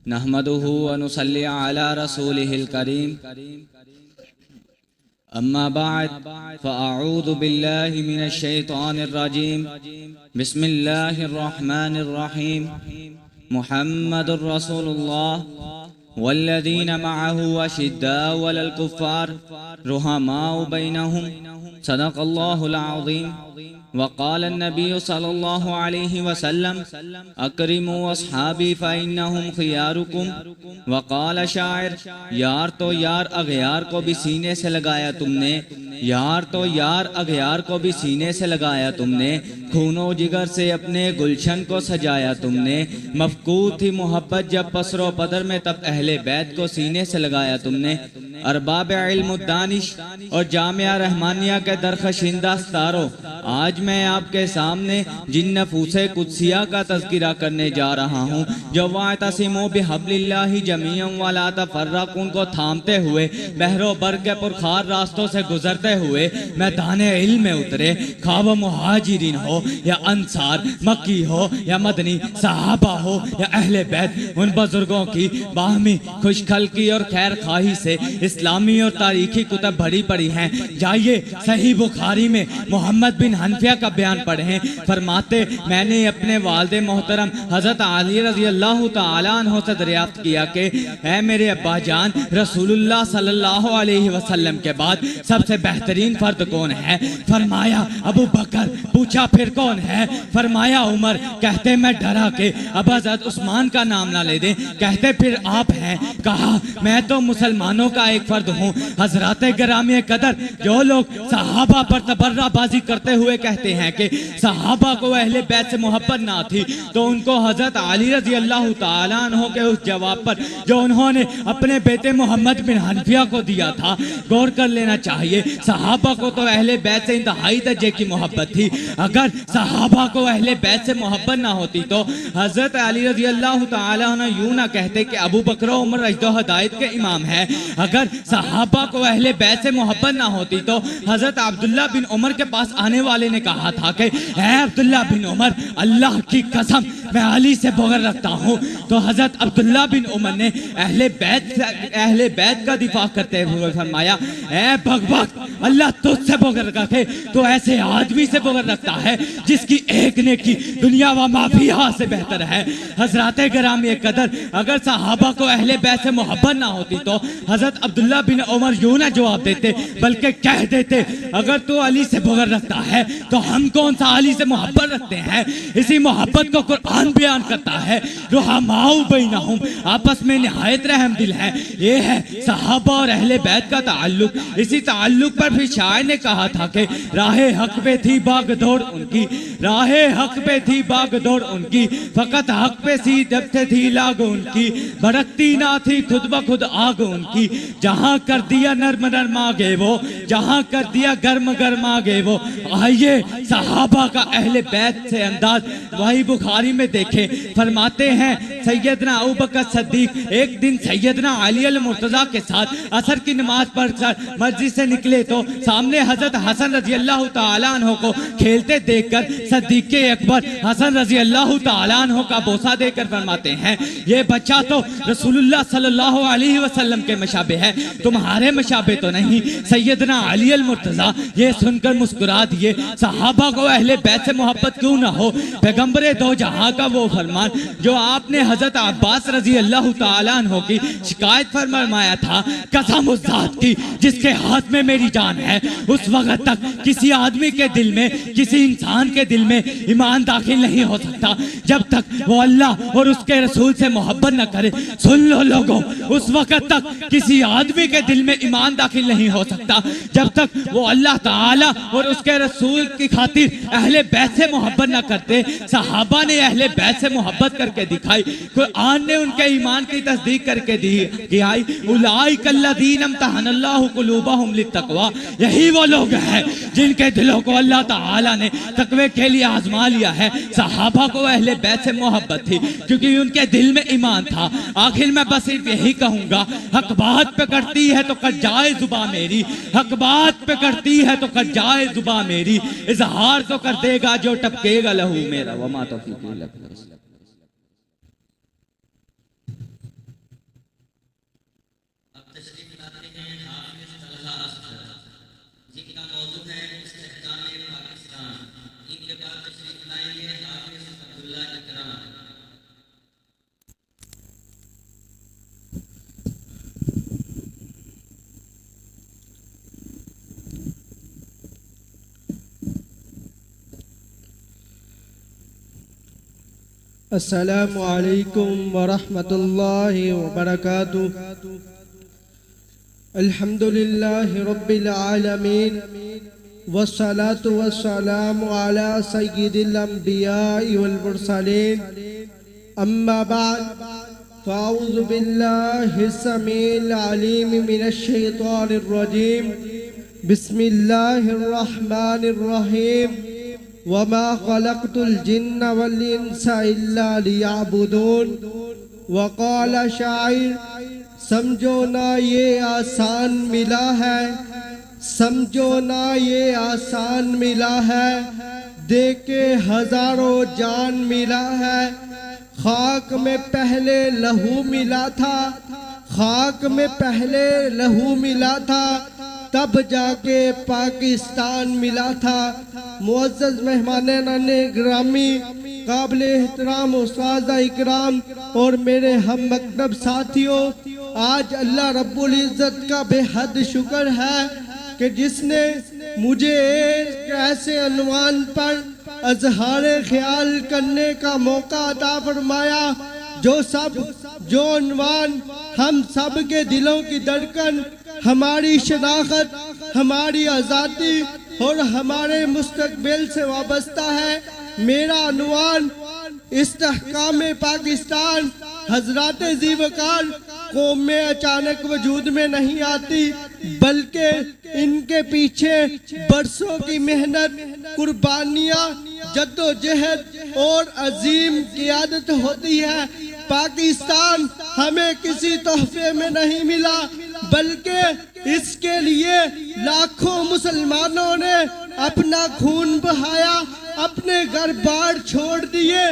نحمده ونصلي على رسوله الكريم أما بعد فأعوذ بالله من الشيطان الرجيم بسم الله الرحمن الرحيم محمد رسول الله والذين معه أشداء على الكفار رحماء بينهم صدق الله العظيم وقال النبي صلى الله عليه وسلم اکرموا اصحابی فإنهم خياركم وقال شاعر یار تو یار اغیار کو بھی سینے سے لگایا تم نے، یار تو یار اغیار کو بھی سینے سے لگایا تم نے، خون و جگر سے اپنے گلشن کو سجایا تم نے، مفقود تھی محبت جب پسر و پدر میں تب اہل بیت کو سینے سے لگایا تم نے۔ ارباب علم الدانش اور جامعہ رحمانیہ کے درخشندہ ستاروں، آج میں آپ کے سامنے جن نفوس قدسیہ کا تذکرہ کرنے جا رہا ہوں جو وَاعْتَصِمُوا بِحَبْلِ اللَّهِ جَمِيعًا وَلَا تَفَرَّقُوا کو تھامتے ہوئے بحر و بر کے پرخار راستوں سے گزرتے ہوئے میدان علم میں اترے، خواہ وہ مہاجرین ہو یا انصار، مکی ہو یا مدنی، صحابہ ہو یا اہل بیت، ان بزرگوں کی باہمی خوش خلقی اور خیر خواہی سے اسلامی اور تاریخی کتب بھری پڑی ہیں۔ جائیے صحیح بخاری میں محمد بن حنفیہ کا بیان پڑھیں، فرماتے میں نے اپنے والد محترم حضرت علی رضی اللہ تعالیٰ عنہ سے دریافت کیا کہ اے میرے ابا جان، رسول اللہ صلی اللہ علیہ وسلم کے بعد سب سے بہترین فرد کون ہے؟ فرمایا ابو بکر۔ پوچھا پھر کون ہے؟ فرمایا عمر۔ کہتے میں ڈرا کہ اب حضرت عثمان کا نام نہ لے دیں، کہتے پھر آپ ہیں؟ کہا میں تو مسلمانوں کا ایک فرد ہوں۔ حضرات گرامی قدر، جو لوگ صحابہ پر تبرہ بازی کرتے ہوئے کہتے ہیں کہ صحابہ کو اہل بیت سے محبت نہ تھی، تو ان کو حضرت علی رضی اللہ تعالیٰ عنہ کے اس جواب پر جو انہوں نے اپنے بیٹے محمد بن حنفیہ کو دیا تھا غور کر لینا چاہیے۔ صحابہ کو تو اہل بیت سے انتہائی درجے کی محبت تھی۔ اگر صحابہ کو اہل بیت سے محبت نہ ہوتی تو حضرت علی رضی اللہ تعالیٰ عنہ یوں نہ کہتے کہ ابو بکر و عمر رشد و ہدایت کے امام ہیں۔ اگر صحابہ کو اہل بیت سے محبت نہ ہوتی تو حضرت عبداللہ بن عمر کے پاس آنے والے نے کہا تھا کہ اے عبداللہ بن عمر، اللہ کی قسم میں علی سے بغض رکھتا ہوں، تو حضرت عبداللہ بن عمر نے اہل بیت کا دفاع کرتے ہوئے فرمایا اے بغبغ، اللہ تجھ سے بغض رکھے، تو ایسے آدمی سے بغض رکھتا ہے جس کی ایک نیکی دنیا و ما فیہا سے بہتر ہے۔ حضرات گرامی قدر، اگر صحابہ کو اہل بیت سے محبت نہ ہوتی تو حضرت عبداللہ بن عمر یوں نہ جواب دیتے بلکہ کہہ دیتے اگر تو علی سے بغض رکھتا ہے تو ہم کون سا علی سے محبت رکھتے ہیں؟ اسی محبت کو قرآن بیان کرتا ہے، رحماء بینہم، آپس میں نہایت رحم دل ہے۔ یہ ہے صحابہ اور اہل بیت کا تعلق۔ اسی تعلق پر بھی شاعر نے کہا تھا کہ راہ حق پہ تھی باغ دوڑ ان کی، راہ حق پہ تھی باغ دوڑ ان کی، فقط حق پہ سی جب سے تھی لاگ ان کی، بھڑکتی نہ تھی خود بخود آگ ان کی، جہاں کر دیا نرم نرم آگے وہ، جہاں کر دیا گرم گرم آگے وہ۔ آئیے صحابہ کا اہل بیت سے انداز وہی بخاری میں دیکھیں۔ فرماتے ہیں سیدنا ابوبکر صدیق ایک دن سیدنا علی المرتضیٰ کے ساتھ عصر کی نماز پڑھ کر مسجد سے نکلے تو سامنے حضرت حسن رضی اللہ تعالیٰ عنہ کو کھیلتے دیکھ کر صدیق اکبر حسن رضی اللہ تعالیٰ عنہ کا بوسہ دے کر فرماتے ہیں یہ بچہ تو رسول اللہ صلی اللہ علیہ وسلم کے مشابہ ہے، تمہارے مشابہ تو نہیں۔ سیدنا علی المرتضیٰ یہ سن کر مسکرا دیے، صحابہ کو اہل بیت سے محبت کیوں نہ ہو؟ پیغمبر دو جہاں کا وہ فرمان جو آپ نے حضرت عباس رضی اللہ تعالیٰ عنہ کی شکایت فرمایا تھا، قسم اس ذات کی جس کے ہاتھ میں میری جان ہے، اس وقت تک کسی آدمی کے دل میں، کسی انسان کے دل میں ایمان داخل نہیں ہو سکتا جب تک وہ اللہ اور اس کے رسول سے محبت نہ کرے۔ سن لو لوگوں، اس وقت تک کسی آدمی کے دل میں ایمان داخل نہیں ہو سکتا جب تک وہ اللہ تعالیٰ اور اس کے رسول کی خاطر اہل بیت سے محبت نہ کرتے۔ صحابہ نے اہل بیت سے محبت کر کے دکھائی، قرآن نے ان کے ایمان کی تصدیق کر کے دکھائی۔ اولئک الذین امتحن اللہ قلوبہم للتقوی، یہی وہ لوگ ہیں جن کے دلوں کو اللہ تعالیٰ نے تقوی کے لیے آزما لیا ہے۔ صحابہ کو اہل بیت سے محبت تھی کیونکہ ان کے دل میں ایمان تھا۔ آخر میں بس صرف یہی کہوں گا، حق بات پہ کرتی ہے تو کٹ جائے زباں میری، حق بات پہ کرتی ہے تو کٹ جائے زباں میری، اظہار تو کر دے گا جو ٹپکے گا لہو میرا، وما توفیقی الا باللہ۔ السلام علیکم ورحمۃ اللہ وبرکاتہ۔ الحمد للہ رب العالمین والصلاة والسلام علی سید الانبیاء والمرسلین، اما بعد فاعوذ باللہ السمیع العلیم من الشیطان الرجیم، بسم اللہ الرحمن الرحیم، وما خلقت الجن والانس الا لیعبدون۔ وقال شاعر، سمجھو نہ یہ آسان ملا ہے، سمجھو نہ یہ آسان ملا ہے، دے کے ہزاروں جان ملا ہے۔ خاک میں پہلے لہو ملا تھا، خاک میں پہلے لہو ملا تھا، تب جا کے پاکستان ملا تھا۔ معزز مہمانان گرامی، قابل احترام اساتذہ اکرام اور میرے ہم مکتب ساتھیوں، آج اللہ رب العزت کا بے حد شکر ہے کہ جس نے مجھے ایک ایسے عنوان پر اظہار خیال کرنے کا موقع عطا فرمایا جو عنوان ہم سب کے دلوں کی دھڑکن، ہماری شناخت، ہماری آزادی اور ہمارے مستقبل سے وابستہ ہے۔ میرا عنوان استحکام پاکستان۔ حضرات ذی وقار قوم میں اچانک وجود میں نہیں آتی، بلکہ ان کے پیچھے برسوں کی محنت، قربانیاں، جد و جہد اور عظیم قیادت ہوتی ہے۔ پاکستان ہمیں کسی تحفے میں نہیں ملا، بلکہ اس کے لیے لاکھوں مسلمانوں نے اپنا خون بہایا، اپنے گھر بار چھوڑ دیے،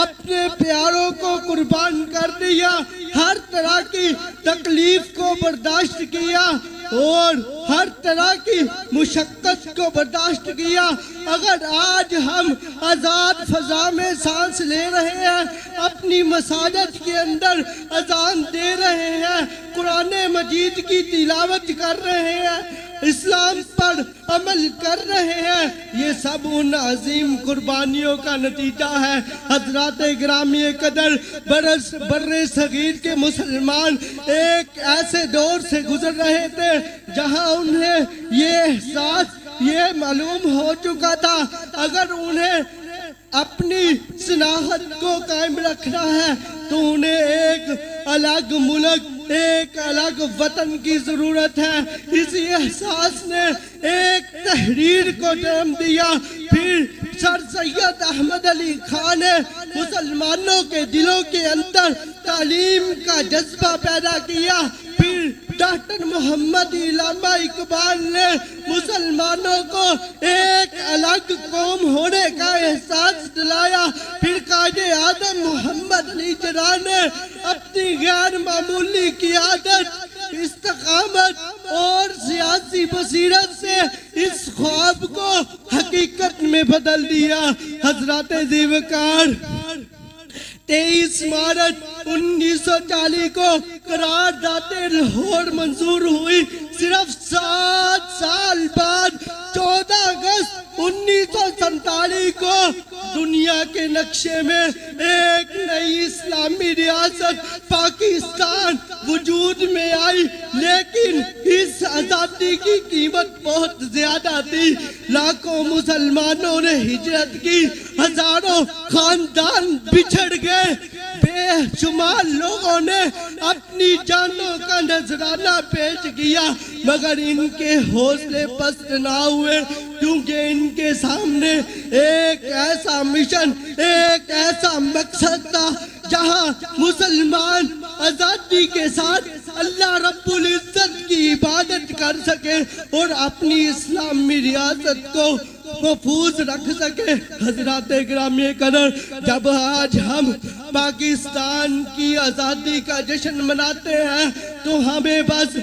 اپنے پیاروں کو قربان کر دیا، ہر طرح کی تکلیف کو برداشت کیا اور ہر طرح کی مشقت کو برداشت کیا۔ اگر آج ہم آزاد فضا میں سانس لے رہے ہیں، اپنی مساجد کے اندر اذان دے رہے ہیں، قرآن مجید کی تلاوت کر رہے ہیں، اسلام پر عمل کر رہے ہیں، یہ سب ان عظیم قربانیوں کا نتیجہ ہے۔ حضرات گرامی قدر، بر صغیر کے مسلمان ایک ایسے دور سے گزر رہے تھے جہاں انہیں یہ احساس، یہ معلوم ہو چکا تھا اگر انہیں اپنی شناخت کو قائم رکھنا ہے تو انہیں ایک الگ ملک، ایک الگ وطن کی ضرورت ہے۔ اسی احساس نے ایک تحریر کو جنم دیا۔ پھر سر سید احمد علی خان نے مسلمانوں کے دلوں کے اندر تعلیم کا جذبہ پیدا کیا۔ پھر ڈاکٹر محمد علامہ اقبال نے مسلمانوں کو ایک الگ قوم ہونے کا احساس دلایا۔ پھر قائد اعظم محمد علی جناح نے اپنی غیر معمولی قیادت، استقامت اور سیاسی بصیرت سے اس خواب کو حقیقت میں بدل دیا۔ حضرات ذی وقار، 23 مارچ 1940 کو قرارداد لاہور منظور ہوئی۔ صرف 7 سال بعد 14 اگست 1947 کو دنیا کے نقشے میں ایک نئی اسلامی ریاست پاکستان وجود میں آئی، لیکن اس آزادی کی قیمت بہت زیادہ تھی۔ لاکھوں مسلمانوں نے ہجرت کی، ہزاروں خاندان بچھڑ گئے، بے شمار لوگوں نے اپنی جانوں کا نذرانہ پیش کیا، مگر ان کے حوصلے پست نہ ہوئے، کیونکہ ان کے سامنے ایک ایسا مشن، ایک ایسا مقصد تھا جہاں مسلمان آزادی کے ساتھ اللہ رب العزت کی عبادت کر سکے اور اپنی اسلامی ریاست کو محفوظ رکھ سکے۔ حضرات گرامی قدر، جب آج ہم پاکستان کی آزادی کا جشن مناتے ہیں تو ہمیں بس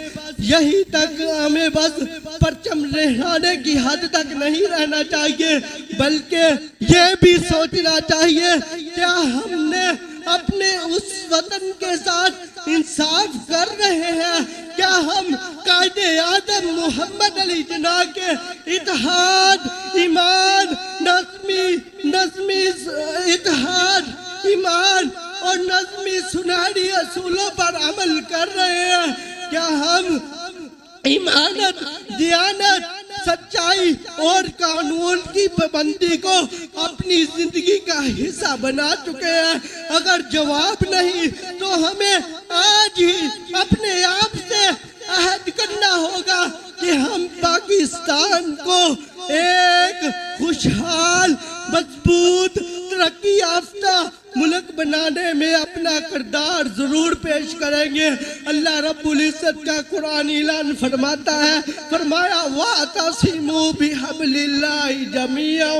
یہی تک، ہمیں بس پرچم لہرانے کی حد تک نہیں رہنا چاہیے، بلکہ یہ بھی سوچنا چاہیے کیا ہم نے اپنے اس وطن کے ساتھ انصاف کر رہے ہیں؟ کیا ہم قائد اعظم محمد علی جناح کے اتحاد، ایمان، نظمی اتحاد، ایمان بنیادی اصولوں پر عمل کر رہے ہیں؟ کیا ہم ایمانت، دیانت، سچائی اور قانون کی پابندی کو اپنی زندگی کا حصہ بنا چکے ہیں؟ اگر جواب نہیں تو ہمیں آج ہی اپنے آپ سے عہد کرنا ہوگا کہ ہم پاکستان کو ایک خوشحال، مضبوط، ترقی یافتہ ملک بنانے میں اپنا کردار ضرور پیش کریں گے۔ اللہ رب العزت کا قرآن اعلان فرماتا ہے، فرمایا وَاعْتَصِمُوا بِحَبْلِ اللَّهِ جَمِيعًا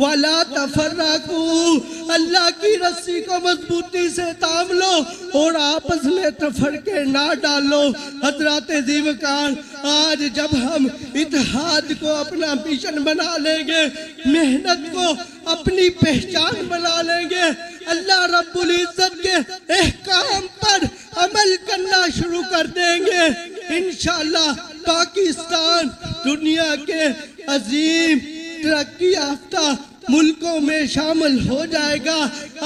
وَلَا تَفَرَّقُوا، اللہ کی رسی کو مضبوطی سے تھام لو اور آپس میں تفرقے نہ ڈالو۔ حضرات ذیوکار، آج جب ہم اتحاد کو اپنا مشن بنا لیں گے، محنت کو اپنی پہچان بنا لیں گے، اللہ رب العزت کے احکام پر عمل کرنا شروع کر دیں گے، انشاءاللہ پاکستان دنیا کے عظیم ترقی یافتہ ملکوں میں شامل ہو جائے گا۔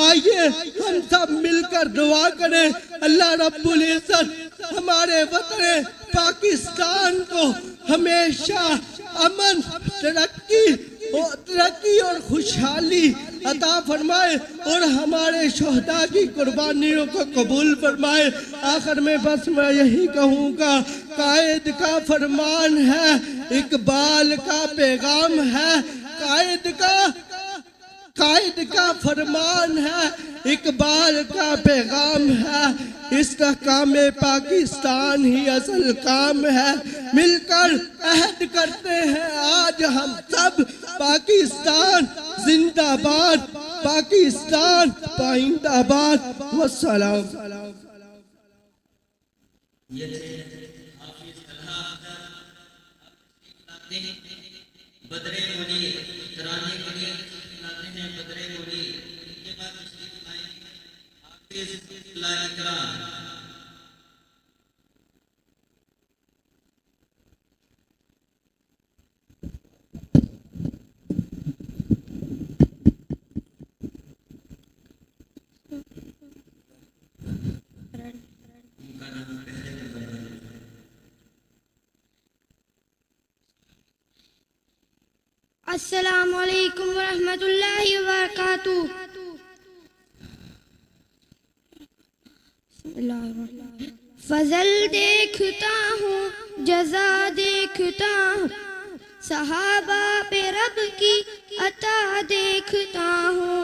آئیے ہم سب مل کر دعا کریں، اللہ رب العزت ہمارے وطن پاکستان کو ہمیشہ امن، ترقی اور خوشحالی عطا فرمائے اور ہمارے شہداء کی قربانیوں کو قبول فرمائے۔ آخر میں بس میں یہی کہوں گا، قائد کا فرمان ہے، اقبال کا پیغام ہے، قائد کا فرمان ہے، اقبال کا پیغام ہے، استحکام پاکستان ہی اصل کام ہے۔ مل کر عہد کرتے ہیں آج ہم سب، پاکستان زندہ باد، پاکستان پائندہ باد۔ والسلام۔ بدرے مولی ترانے کے لیے لاتے ہیں، بدرے مولی ان کے بعد تشریف لائیں گے حافظ اللہ اکرام۔ السلام علیکم ورحمۃ اللہ وبرکاتہ۔ فضل دیکھتا ہوں، جزا دیکھتا ہوں، صحابہ پہ رب کی عطا دیکھتا ہوں۔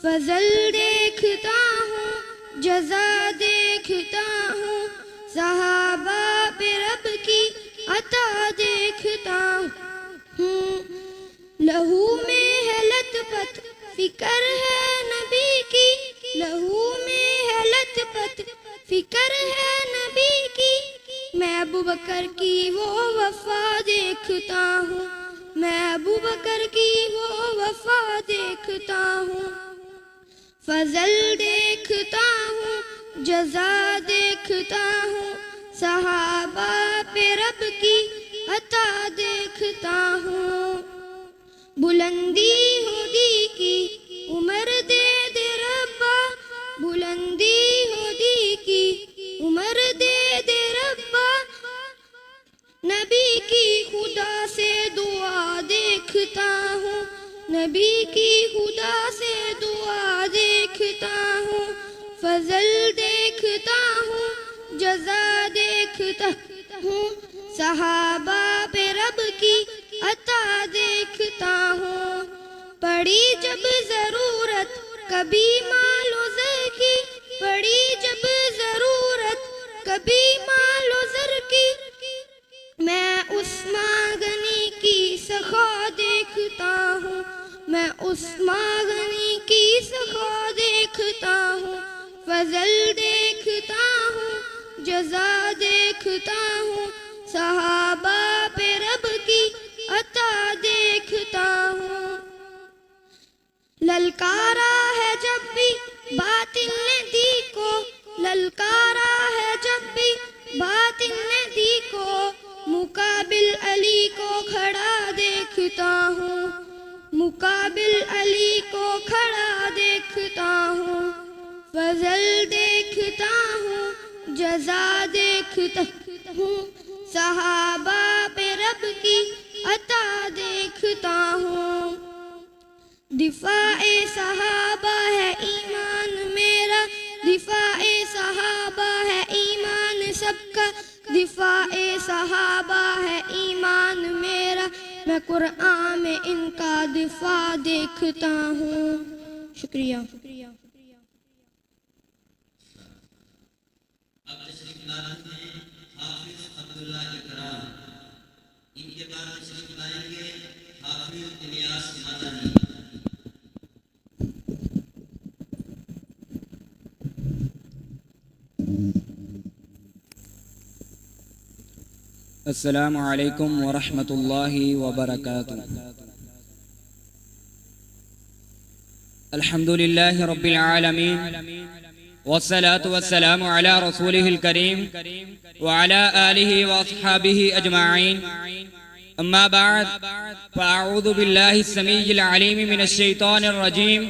فضل دیکھتا ہوں، جزا دیکھتا ہوں، صحابہ پہ رب کی عطا دیکھتا ہوں۔ لہو میں ہے لت پت فکر ہے نبی کی، لہو میں ہے لت پت فکر ہے نبی کی، میں ابوبکر کی وہ وفا دیکھتا ہوں، میں ابوبکر کی وہ وفا دیکھتا ہوں۔ فضل دیکھتا ہوں، جزا دیکھتا ہوں، صحابہ پہ رب کی عطا دیکھتا ہوں۔ بلندی ہو دی کی عمر دے دے ربا، بلندی ہو دی کی عمر دے دے ربا، نبی کی خدا سے دعا دیکھتا ہوں، نبی کی خدا سے دعا دیکھتا ہوں۔ فضل دیکھتا ہوں، جزا دیکھتا ہوں، صحابہ پہ رب کی عطا دیکھتا ہوں۔ پڑی جب ضرورت کبھی مال و زر کی، پڑی جب ضرورت کبھی مال و زر کی، میں عثمان غنی کی سخا دیکھتا ہوں، میں عثمان غنی کی سخا دیکھتا ہوں۔ فضل دیکھتا ہوں، جزا دیکھتا ہوں، صحابہ پہ رب کی عطا دیکھتا ہوں۔ للکارا ہے جب بھی باطل نے دی کو، للکارا ہے جب بھی باطل نے دی کو، مقابل علی کو کھڑا دیکھتا ہوں، مقابل علی کو کھڑا دیکھتا ہوں۔ فضل دیکھ دیکھتا ہوں جزا دیکھتا ہوں صحابہ پہ رب کی عطا دیکھتا ہوں دفاع صحابہ ہے ایمان میرا دفاع صحابہ ہے ایمان سب کا دفاع صحابہ ہے ایمان میرا میں قرآن میں ان کا دفاع دیکھتا ہوں شکریہ اب تشریف لاتے ہیں حافظ عبداللہ اکرام ان کے بعد تشریف لائیں گے حافظ الیاس مدنی السلام علیکم ورحمۃ اللہ وبرکاتہ الحمد للہ رب العالمین والصلاة والسلام علی رسولہ الکریم وعلی آلہ واصحابہ اجمعین اما بعد فاعوذ باللہ السمیع العلیم من الشیطان الرجیم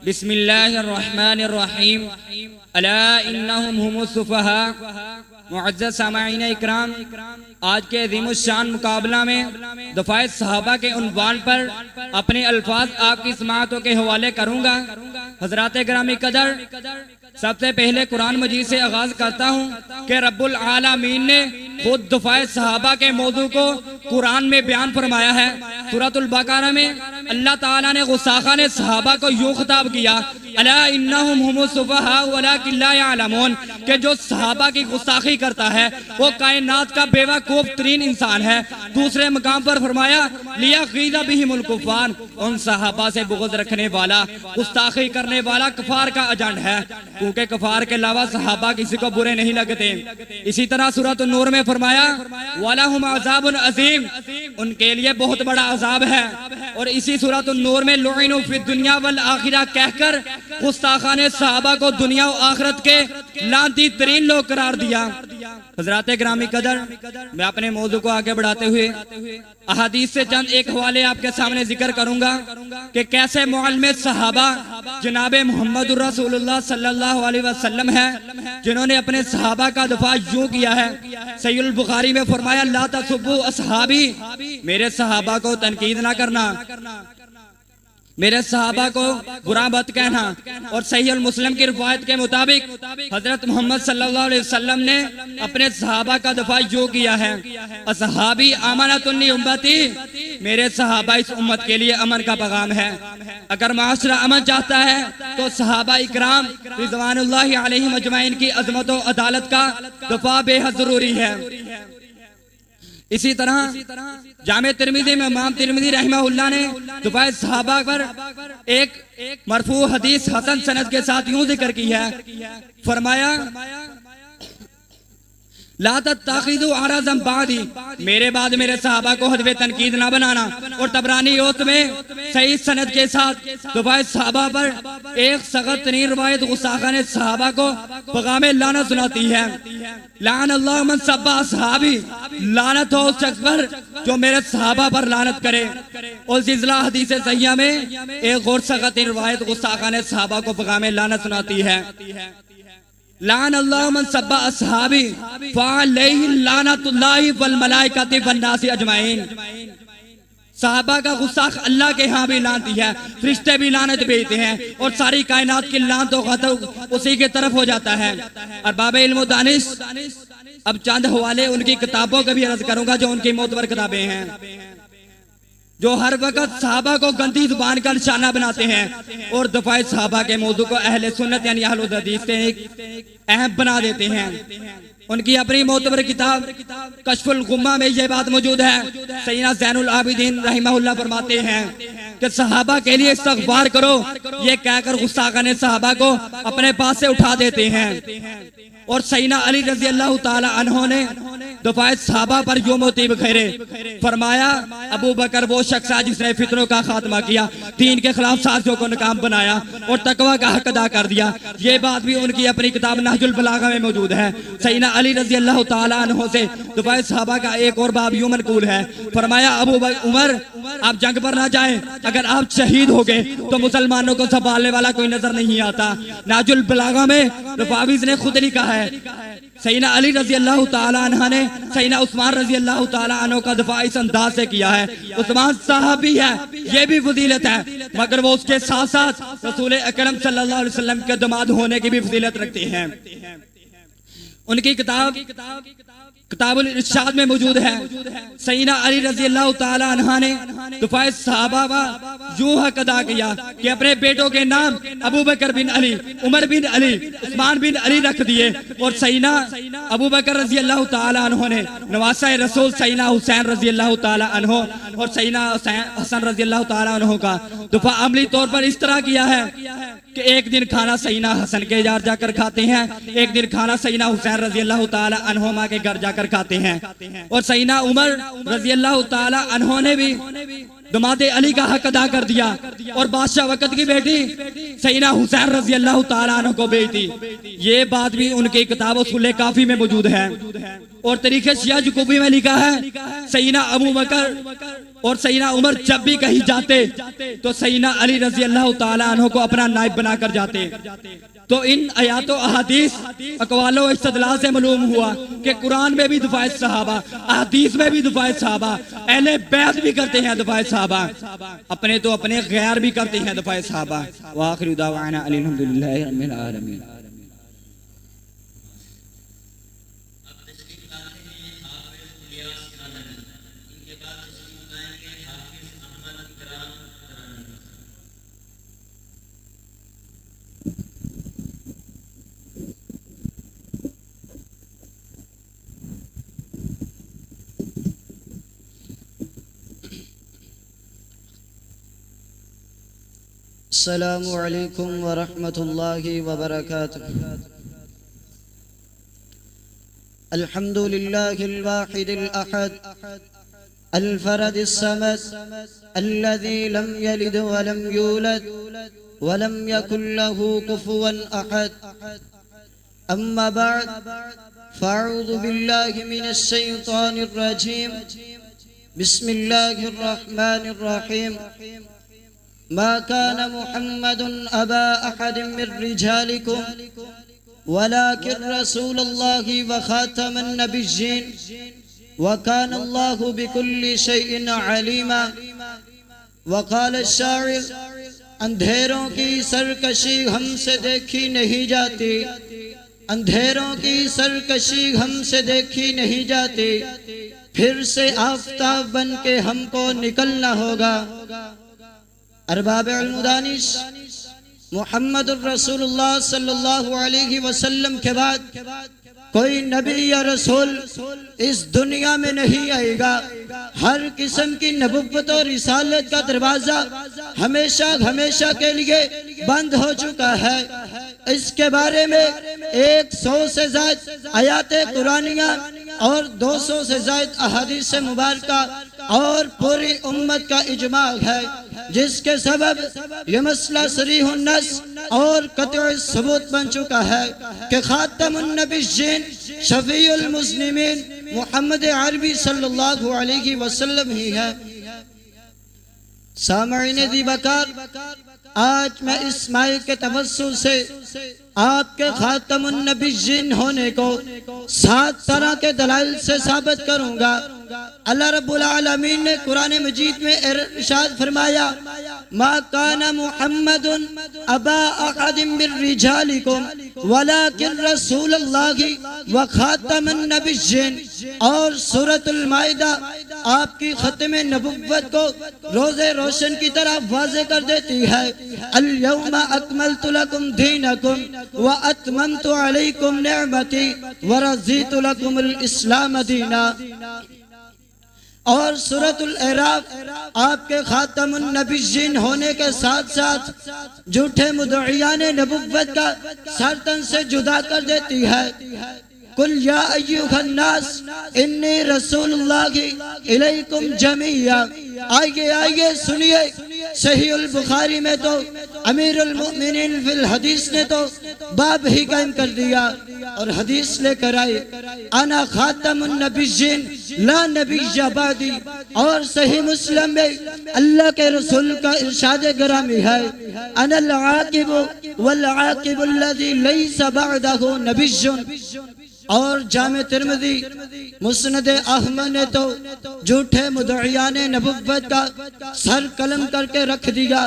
بسم اللہ الرحمن الرحیم الا انہم هم السفہاء معزز سامعین اکرام آج کے عظیم الشان مقابلہ میں دفاع صحابہ کے عنوان پر اپنے الفاظ آپ کی سماعتوں کے حوالے کروں گا حضرات گرامی قدر سب سے پہلے قرآن مجید سے آغاز کرتا ہوں کہ رب العالمین نے خود دفاع صحابہ کے موضوع کو قرآن میں بیان فرمایا ہے سورۃ البقرہ میں اللہ تعالیٰ نے غصاخہ نے صحابہ کو یوں خطاب کیا الا انہم هم السفہاء ولکن لا یعلمون کہ جو صحابہ کی غصاخی کرتا ہے وہ کائنات کا بیوقوف ترین انسان ہے دوسرے مقام پر فرمایا لیغیظ بہم الکفار ان صحابہ سے بغض رکھنے والا غصاخی کرنے والا کفار کا ایجنٹ ہے کیونکہ کفار کے علاوہ صحابہ کسی کو برے نہیں لگتے اسی طرح سورۃ النور میں فرمایا وَلَهُمْ عَذَابٌ عَظِيمٌ ان کے لیے بہت بڑا عذاب ہے اور اسی سورۃ النور میں لعنوا فی الدنیا والآخرہ کہہ کر غصاخہ نے صحابہ کو دنیا و آخرت کے لعنتی ترین لوگ قرار دیا حضرات گرامی قدر میں اپنے موضوع کو آگے بڑھاتے ہوئے احادیث سے چند ایک حوالے آپ کے سامنے ذکر کروں گا کہ کیسے معلم صحابہ جناب محمد رسول اللہ صلی اللہ علیہ وسلم ہے جنہوں نے اپنے صحابہ کا دفاع یوں کیا ہے صحیح البخاری میں فرمایا لا تسبوا اصحابی میرے صحابہ کو تنقید نہ کرنا میرے صحابہ کو برا مت کہنا اور صحیح المسلم کی روایت کے مطابق حضرت محمد صلی اللہ علیہ وسلم نے اپنے صحابہ کا دفاع یوں کیا ہے اصحابی امانۃ لامتی میرے صحابہ اس امت کے لیے امن کا پیغام ہے اگر معاشرہ امن چاہتا ہے تو صحابہ اکرام رضوان اللہ علیہم اجمعین کی عظمت و عدالت کا دفاع بے حد ضروری ہے اسی طرح جامع ترمذی میں امام ترمذی رحمہ اللہ نے دفاع صحابہ پر ایک مرفوع حدیث حسن سند کے ساتھ یوں ذکر کی ہے فرمایا لا تتخذوا عرضا بعدی میرے بعد میرے صحابہ کو حدب تنقید نہ بنانا اور طبرانی اوت میں صحیح سند کے ساتھ دفاع صحابہ پر ایک سخت ترین روایت غصاخہ نے صحابہ کو پیغام لعنت سناتی ہے لعن اللہ من سب اصحابی لعنت ہو اس شخص پر جو میرے صحابہ پر لعنت کرے اور زلزلہ حدیث صحیحہ میں ایک اور سخت ترین روایت غصاخہ نے صحابہ کو پیغام لعنت سناتی ہے لعن اللہ من سب اصحابی فعلیہ لعنت اللہ والملائکۃ والناس اجمعین صحابہ کا غصاخ اللہ کے ہاں بھی لعنتی ہے فرشتے بھی لعنت بھیجتے ہیں اور ساری کائنات کی لعنت و غضب اسی کی طرف ہو جاتا ہے ارباب علم و دانش اب چند حوالے ان کی کتابوں کا بھی عرض کروں گا جو ان کی معتبر کتابیں ہیں جو ہر وقت صحابہ کو گندی زبان کا نشانہ بناتے ہیں اور دفاع صحابہ کے موضوع کو اہل سنت یعنی اہل الحدیث سے ایک اہم بنا دیتے ہیں ان کی اپنی معتبر کتاب کشف الغمہ میں یہ بات موجود ہے سیدنا زین العابدین رحمہ اللہ فرماتے ہیں کہ صحابہ کے لیے استغفار کرو یہ کہہ کر غصاخہ نے صحابہ کو اپنے پاس سے اٹھا دیتے ہیں اور سیدنا علی رضی اللہ تعالی عنہ نے دفاع صحابہ پر یوں موتی بکھیرے، فرمایا ابو بکر وہ شخص ہے جس نے فتنوں کا خاتمہ کیا، دین کے خلاف سازیوں کو ناکام بنایا اور تقوی کا حق ادا کر دیا۔ یہ بات بھی ان کی اپنی کتاب نہج البلاغہ میں موجود ہے۔ سیدنا علی رضی اللہ تعالیٰ عنہ سے دفاع صحابہ کا ایک اور باب یوں منقول ہے، فرمایا عمر آپ جنگ پر نہ جائیں، اگر آپ شہید ہو گئے تو مسلمانوں کو سنبھالنے والا کوئی نظر نہیں آتا۔ نہج البلاغہ میں حافظ نے خود لکھا ہے، سیدنا علی رضی اللہ تعالیٰ عنہ نے سیدنا عثمان رضی اللہ تعالیٰ عنہ کا دفاع اس انداز سے کیا ہے۔ عثمان صحابی ہے، یہ بھی فضیلت ہے، مگر وہ اس کے ساتھ ساتھ رسول اکرم صلی اللہ علیہ وسلم کے داماد ہونے کی بھی فضیلت رکھتے ہیں۔ ان کی کتاب الارشاد میں موجود ہے، سیدنا علی رضی اللہ تعالیٰ عنہ نے دفاع صحابہ کا یوں حق ادا کیا کہ اپنے بیٹوں کے نام ابو بکر بن علی، عمر بن علی، عثمان بن علی رکھ دیے، اور سیدنا ابو بکر رضی اللہ تعالیٰ عنہ نے نواسہ رسول سیدنا حسین رضی اللہ تعالیٰ عنہ اور سیدنا حسن رضی اللہ تعالیٰ عنہ کا دفاع عملی طور پر اس طرح کیا ہے کہ ایک دن کھانا سیدنا حسن کے گھر جا کر کھاتے ہیں، ایک دن کھانا سیدنا حسین رضی اللہ تعالیٰ عنہما کے گھر جا کر کھاتے ہیں، اور سیدنا عمر رضی اللہ تعالیٰ عنہ نے بھی داماد علی کا حق ادا کر دیا اور بادشاہ وقت کی بیٹی سیدنا حسین رضی اللہ تعالیٰ عنہ کو بیچ دی۔ یہ بات بھی ان کی کتاب اصول کافی میں موجود ہے۔ اور طریقہ شیعہ جکوبی میں لکھا ہے، سیدنا ابو بکر اور سیدنا عمر جب بھی کہیں جاتے تو سیدنا علی رضی اللہ تعالیٰ عنہ کو اپنا نائب بنا کر جاتے۔ تو ان آیات و احادیث اقوال و استدلال سے معلوم ہوا کہ قرآن میں بھی دفاع صحابہ، احادیث میں بھی دفاع صحابہ، اہل بیت بھی کرتے ہیں دفاع صحابہ، اپنے تو اپنے غیر بھی کرتے ہیں دفاع صحابہ۔ وآخر دعوانا الحمدللہ رب العالمین۔ السلام علیکم ورحمۃ اللہ وبرکاتہ۔ الحمد للہ الواحد الأحد الفرد الصمد الذي لم يلد ولم يولد ولم يكن له كفوا أحد، أما بعد فأعوذ بالله من الشيطان الرجيم، بسم الله الرحمن الرحيم۔ ما كان محمد أبا أحد من رجالكم ولكن رسول الله وخاتم النبيين وكان الله بكل شيء عليما۔ وقال الشاعر، اندھیروں کی سرکشی ہم سے دیکھی نہیں جاتی، اندھیروں کی سرکشی ہم سے دیکھی نہیں جاتی، پھر سے آفتاب بن کے ہم کو نکلنا ہوگا۔ ارباب علم و دانش، محمد الرسول اللہ صلی اللہ علیہ وسلم کے بعد کوئی نبی یا رسول اس دنیا میں نہیں آئے گا۔ ہر قسم کی نبوت اور رسالت کا دروازہ ہمیشہ ہمیشہ کے لیے بند ہو چکا ہے۔ اس کے بارے میں 100 سے زائد آیات قرآنیہ اور 200 سے زائد احادیث مبارکہ اور پوری امت کا اجماع ہے، جس کے سبب یہ مسئلہ صریح النص اور قطع ثبوت بن چکا ہے کہ خاتم النبیین شفیع المسلمین محمد عربی صلی اللہ علیہ وسلم ہی ہے۔ سامعین دی بکار، آج میں اس مائک کے توسط سے آپ کے خاتم النبیین ہونے کو 7 طرح کے دلائل سے ثابت کروں گا۔ اللہ رب العالمین نے قرآن مجید میں ارشاد فرمایا، ما کان محمد ابا احد من رجالکم ولکن رسول اللہ وخاتم النبیین، اور سورۃ المائدہ آپ کی ختم نبوت کو روز روشن کی طرح واضح کر دیتی ہے۔ الیوم اکملت لکم دینکم واتممت علیکم نعمتی ورضیت لکم الاسلام دینا۔ اور سورۃ الاعراف آپ کے خاتم النبیین ہونے کے ساتھ ساتھ جھوٹے مدعیان نبوت کا سرتن سے جدا کر دیتی ہے۔ قل یا ایھا الناس انی رسول اللہ الیکم جمیعا۔ آئیے سنیے، صحیح البخاری میں تو امیر المؤمنین فی الحدیث نے تو باب ہی قائم کر دیا اور حدیث لے کر آئے، انا خاتم النبیین لا نبی بعدی۔ اور صحیح مسلم میں اللہ کے رسول کا ارشاد گرامی ہے، انا العاقب والعاقب الذی لیس بعدہ نبی۔ اور جامع ترمذی مسند احمد نے تو جھوٹے مدعیان نبوت کا سر قلم کر کے رکھ دیا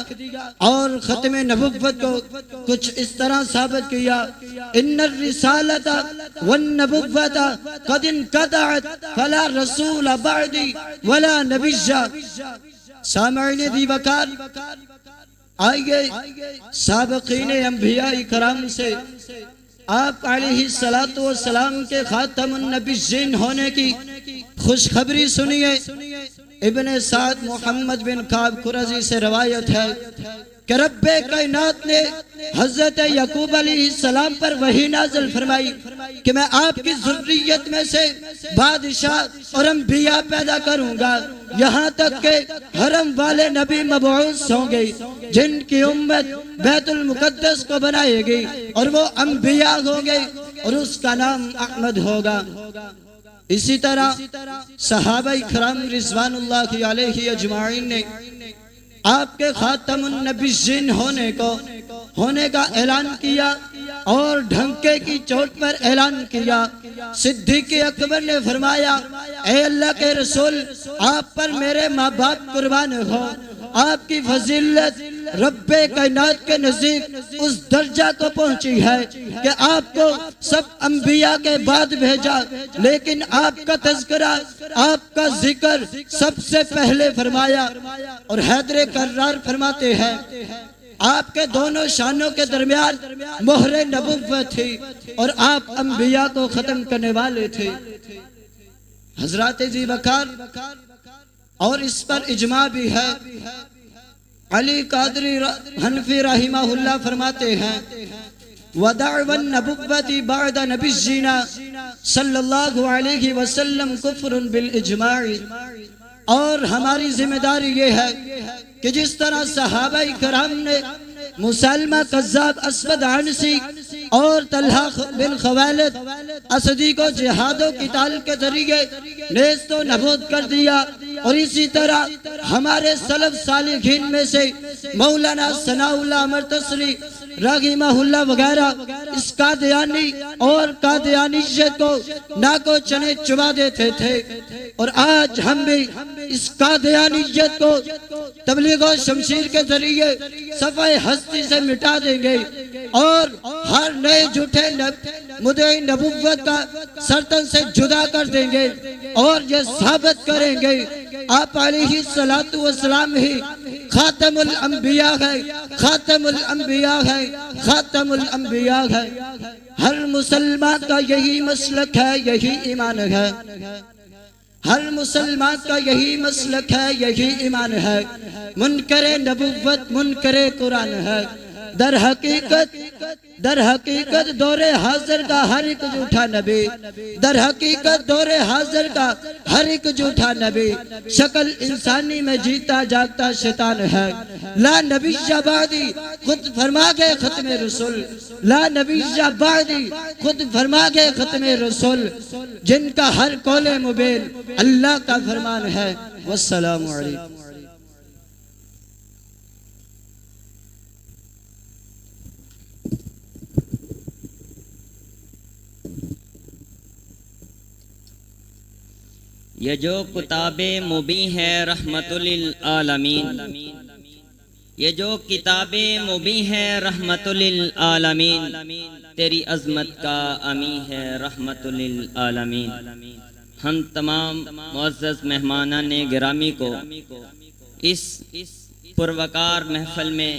اور ختم نبوت کو کچھ اس طرح ثابت کیا، ان الرسالۃ والنبوۃ قد انقطعت فلا رسول بعدی ولا نبی۔ سامعین دی وقار، آئیے سابقین انبیاء کرام سے آپ علیہ السلام کے خاتم النبیین ہونے کی خوشخبری سنیے۔ ابن سعد محمد بن کعب قرظی سے روایت ہے کہ رب کائنات نے حضرت یعقوب علیہ السلام پر وحی نازل فرمائی کہ میں آپ کی ذریت میں سے بادشاہ اور انبیاء پیدا کروں گا، یہاں تک کہ حرم والے نبی مبعوث ہوں گے جن کی امت بیت المقدس کو بنائے گی اور وہ انبیاء ہوں گے اور اس کا نام احمد ہوگا۔ اسی طرح صحابہ کرام رضوان اللہ علیہ اجمعین نے آپ کے خاتم النبیین ہونے کا اعلان کیا اور ڈھنکے کی چوٹ پر اعلان کیا۔ صدیق اکبر نے فرمایا، اے اللہ کے رسول، آپ پر میرے ماں باپ قربان ہو، آپ کی فضیلت رب کائنات کے نزدیک اس درجہ کو پہنچی ہے کہ آپ کو سب انبیاء کے بعد بھیجا، لیکن آپ کا تذکرہ، آپ کا ذکر سب سے پہلے فرمایا۔ اور حیدر کرار فرماتے ہیں، آپ کے دونوں شانوں کے درمیان مہر نبوت تھی اور آپ انبیاء کو ختم کرنے والے تھے۔ حضرات ذی وقار، اور اس پر اجماع بھی ہے، علی قادری حنفی رحمہ اللہ فرماتے ہیں، وَدَعْوَ النَّبُوَّةِ بَعْدَ نَبِيِّنَا صلی اللہ علیہ وسلم کفر بالاجماع۔ اور ہماری ذمہ داری یہ ہے کہ جس طرح صحابہ کرام نے مسلمہ قذاب اسود عنسی اور طلحہ بن خویلد اسدی کو جہاد و قتال کے ذریعے نیست و نابود کر دیا، اور اسی طرح ہمارے سلف صالحین میں سے مولانا ثناء اللہ مرتصری رحمہ اللہ وغیرہ اس قادیانی اور قادیانیت کو ناکو چنے چبا دیتے تھے، اور آج ہم بھی اس قادیانیت کو تبلیغ و شمشیر کے ذریعے صفحہ ہستی سے مٹا دیں گے اور ہر نئے جھوٹے مدعی نبوت کا سرطن سے جدا کر دیں گے، اور یہ ثابت کریں گے آپ علیہ السلام ہی خاتم الانبیاء ہے، خاتم الانبیاء ہے، خاتم الانبیاء ہے۔ ہر مسلمان کا یہی مسلک ہے، یہی ایمان ہے، ہر مسلمان کا یہی مسلک ہے، یہی ایمان ہے۔ منکر نبوت منکر قرآن ہے۔ در حقیقت دور حاضر کا ہر ایک جھوٹا نبی، در حقیقت دور حاضر کا ہر ایک جھوٹا نبی شکل انسانی میں جیتا جاگتا شیطان ہے۔ لا نبی بعدی، خود فرما گئے ختم رسول، لا نبی بعدی، خود فرما گئے ختم رسول، جن کا ہر قول مبین اللہ کا فرمان ہے۔ والسلام علیکم۔ یہ جو کتاب مبین ہے رحمت للعالمین، یہ جو کتاب مبین ہے رحمت للعالمین، تیری عظمت کا امی ہے رحمت للعالمین۔ ہم تمام معزز مہمانان گرامی کو اس پروقار محفل میں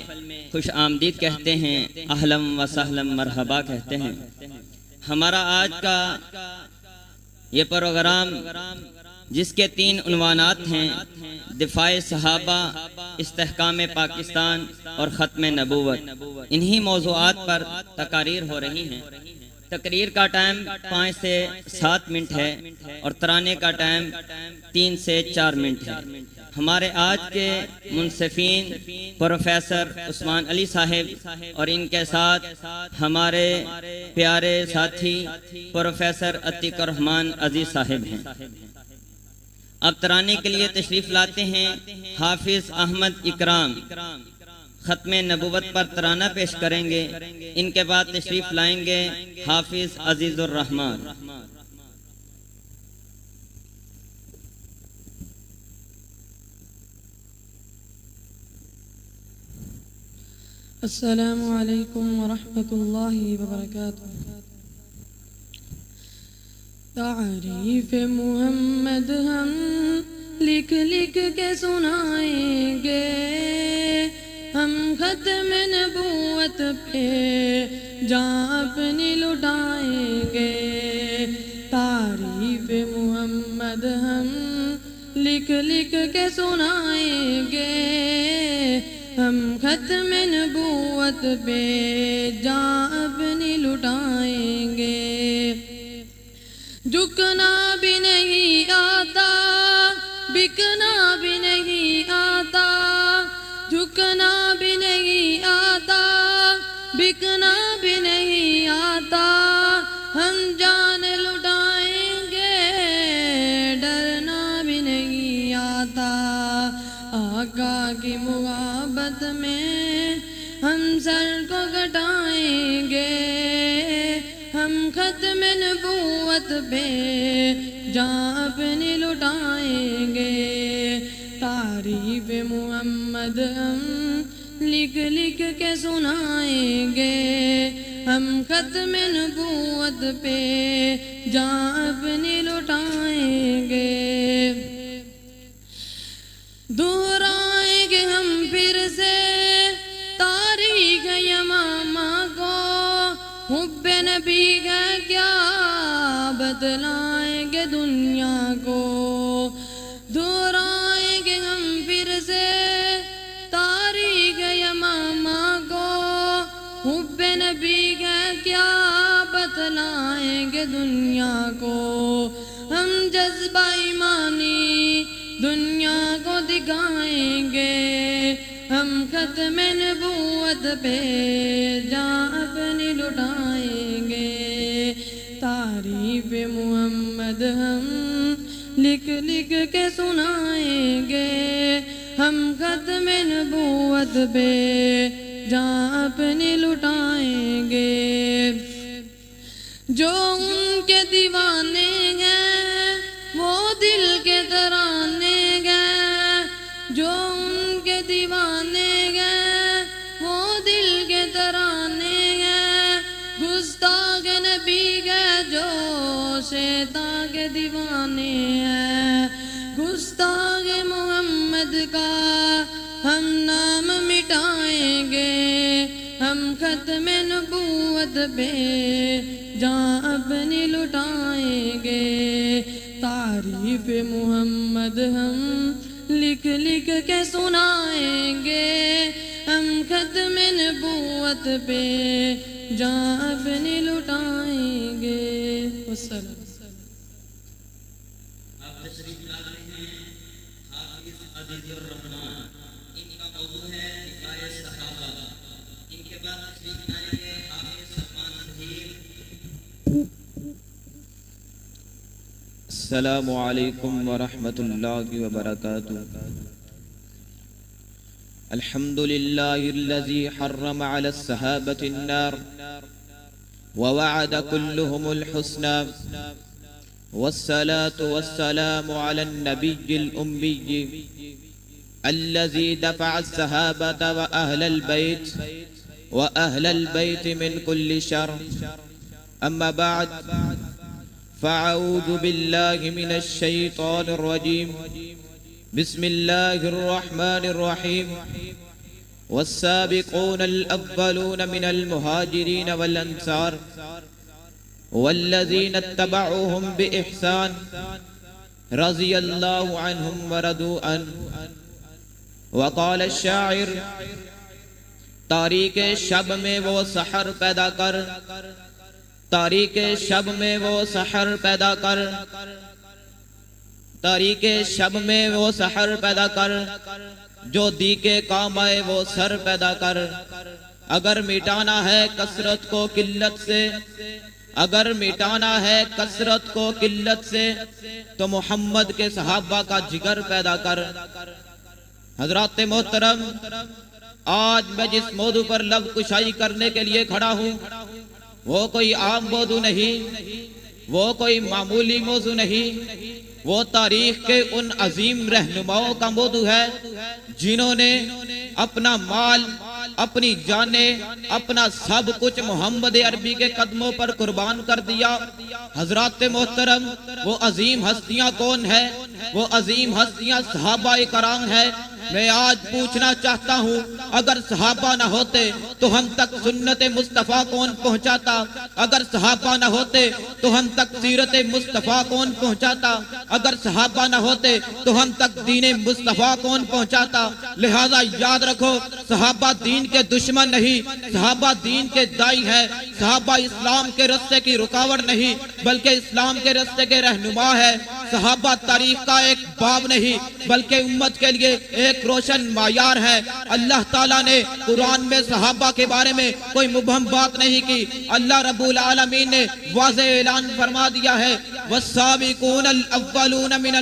خوش آمدید کہتے ہیں، اہلا و سہلا مرحبا کہتے ہیں۔ ہمارا آج کا یہ پروگرام جس کے 3 عنوانات ہیں، دفاع صحابہ، استحکام پاکستان اور ختم نبوت، انہی موضوعات پر تقاریر ہو رہی ہیں۔ تقریر کا ٹائم 5 سے 7 منٹ ہے اور ترانے کا ٹائم 3 سے 4 منٹ ہے۔ ہمارے آج کے منصفین پروفیسر عثمان علی صاحب اور ان کے ساتھ ہمارے پیارے ساتھی پروفیسر عتیق الرحمن عزیز صاحب ہیں۔ اب ترانے کے لیے تشریف لاتے ہیں حافظ احمد اکرام، ختم نبوت پر ترانہ پیش کریں گے۔ ان کے بعد تشریف لائیں گے حافظ عزیز الرحمن۔ السلام علیکم ورحمۃ اللہ وبرکاتہ۔ تعریف محمد ہم لکھ لکھ کے سنائیں گے، ہم ختم نبوت پہ جان اپنی لٹائیں گے۔ تعریف محمد ہم لکھ لکھ کے سنائیں گے، ہم ختم نبوت پہ جان اپنی لٹائیں گے۔ جھکنا بھی نہیں آتا، بکنا بھی نہیں آتا، جھکنا بھی نہیں آتا، بکنا بھی نہیں آتا، ہم جان لٹائیں گے، ڈرنا بھی نہیں آتا۔ آقا کی محبت میں ہم سر کو کٹائیں گے، ہم ختم نبوت پہ جان اپنی لٹائیں گے۔ تعریف محمد ہم لکھ لکھ کے سنائیں گے، ہم ختم نبوت پہ جان اپنی لٹائیں گے۔ دہرائیں گے ہم پھر سے تاریخ یمامہ کو، حب نبی کا کیا بتلائیں گے دنیا کو۔ دہرائیں گے ہم پھر سے تاریخ یمامہ کو، حب نبی کا کیا بتلائیں گے دنیا کو۔ ہم جذبہ ایمانی دنیا کو دکھائیں گے، ہم ختم نبوت پہ جان اپنی لٹائیں گے۔ تعریف محمد ہم لکھ لکھ کے سنائیں گے، ہم ختم نبوت پہ جان اپنی لٹائیں گے۔ جو ان کے دیوانے ہیں وہ دل کے ترانے گئے، جو ان کے دیوانے گئے وہ دل کے ترانے گئے، گستاخ نبی گئے جو شیطان کے دیوانے ہیں۔ گستاخ محمد کا ہم نام مٹائیں گے، ہم ختم نبوت پہ جان اپنی لٹائیں گے۔ تعریف محمد ہم لکھ لکھ کے سنائیں گے، ہم ختم نبوت پہ جان اپنی لٹائیں گے۔ والسلام۔ آپ تشریف لا رہے ہیں حافظ عزیز الرحمن، ان کا موضوع ہے حکایت صحابہ۔ ان کے بعد تشریف لائیں گے حافظ عثمان ظہیر۔ السلام علیکم ورحمۃ اللہ وبرکاتہ۔ الحمد لله الذي حرم على الصحابة النار ووعد كلهم الحسنى، والصلاة والسلام على النبي الأمي الذي دفع الصحابة وأهل البيت من كل شر. أما بعد، فأعوذ بالله من الشيطان الرجيم. بسم الله الرحمن الرحيم. والسابقون الأولون من المهاجرين والأنصار والذين اتبعوهم بإحسان رضي الله عنهم ورضوا عنه. وقال الشاعر: تاریک شب میں وہ سحر پیدا کر، تاریک شب میں وہ سحر پیدا کر، تاریک شب میں وہ سحر پیدا کر، جو دی کے کام آئے وہ سر پیدا کر۔ اگر مٹانا ہے کثرت کو قلت سے، اگر مٹانا ہے کثرت کو قلت سے، تو محمد کے صحابہ کا جگر پیدا کر۔ حضرات محترم، آج میں جس موضوع پر لب کشائی کرنے کے لیے کھڑا ہوں وہ کوئی عام موضوع نہیں، وہ کوئی معمولی موضوع نہیں، وہ تاریخ کے ان عظیم رہنماؤں کا موضوع ہے جنہوں نے اپنا مال، اپنی جانیں، اپنا سب کچھ محمد عربی کے قدموں پر قربان کر دیا۔ حضرات محترم، وہ عظیم ہستیاں کون ہیں؟ وہ عظیم ہستیاں صحابہ کرام ہیں۔ میں آج پوچھنا چاہتا ہوں، اگر صحابہ نہ ہوتے تو ہم تک سنت مصطفیٰ کون پہنچاتا؟ اگر صحابہ نہ ہوتے تو ہم تک سیرت مصطفیٰ کون پہنچاتا؟ اگر صحابہ نہ ہوتے تو ہم تک دین مصطفیٰ کون پہنچاتا؟ لہذا یاد رکھو، صحابہ دین کے دشمن نہیں، صحابہ دین کے دائی ہے، صحابہ اسلام کے راستے کی رکاوٹ نہیں بلکہ اسلام کے راستے کے رہنما ہے۔ صحابہ تاریخ کا ایک باب نہیں بلکہ امت کے لیے ایک روشن معیار ہے۔ اللہ تعالیٰ نے قرآن میں صحابہ کے بارے میں کوئی مبہم بات نہیں کی۔ اللہ رب العالمین نے واضح اعلان فرما دیا ہے، والسابقون الاولون من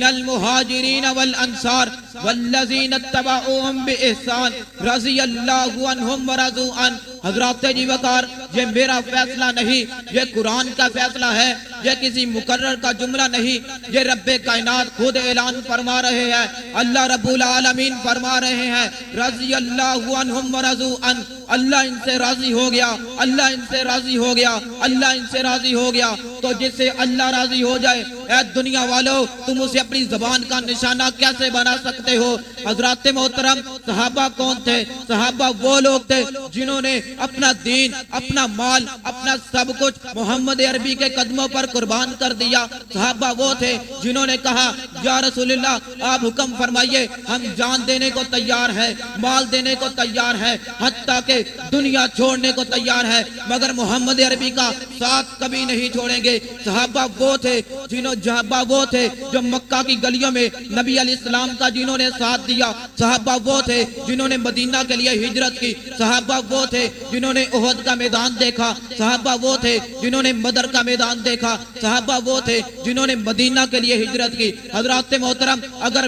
المہاجرین والانصار والذین اتبعوهم بإحسان رضی اللہ عنہم ورضوا عنہ۔ حضرات جی وقار، یہ میرا فیصلہ نہیں، یہ قرآن کا فیصلہ ہے، یہ کسی مقرر کا جملہ نہیں، یہ رب کائنات خود اعلان فرما رہے ہیں۔ اللہ رب العالمین فرما رہے ہیں، رضی اللہ عنہم ورضوا عنہ، اللہ ان سے راضی ہو گیا، اللہ ان سے راضی ہو گیا، اللہ ان سے راضی ہو گیا۔ تو جس سے اللہ راضی ہو جائے، اے دنیا والو، تم اسے اپنی زبان کا نشانہ کیسے بنا سکتے ہو؟ حضرات محترم، صحابہ کون تھے؟ صحابہ وہ لوگ تھے جنہوں نے اپنا دین، اپنا مال، اپنا سب کچھ محمد عربی کے قدموں پر قربان کر دیا۔ صحابہ وہ تھے جنہوں نے کہا، یا رسول اللہ آپ حکم فرمائیے، ہم جان دینے کو تیار ہے، مال دینے کو تیار ہے، حتیٰ کہ دنیا چھوڑنے کو تیار ہے، مگر محمد عربی کا ساتھ کبھی نہیں چھوڑیں گے۔ صحابہ وہ تھے جو مکہ کی گلیوں میں نبی علیہ السلام کا جنہوں نے ساتھ دیا۔ صحابہ وہ تھے جنہوں نے مدینہ کے لیے ہجرت کی۔ صحابہ وہ تھے جنہوں نے احد کا میدان دیکھا۔ صحابہ وہ تھے جنہوں نے بدر کا میدان دیکھا۔ صحابہ وہ تھے جنہوں نے مدینہ کے لیے ہجرت کی۔ حضرات محترم، اگر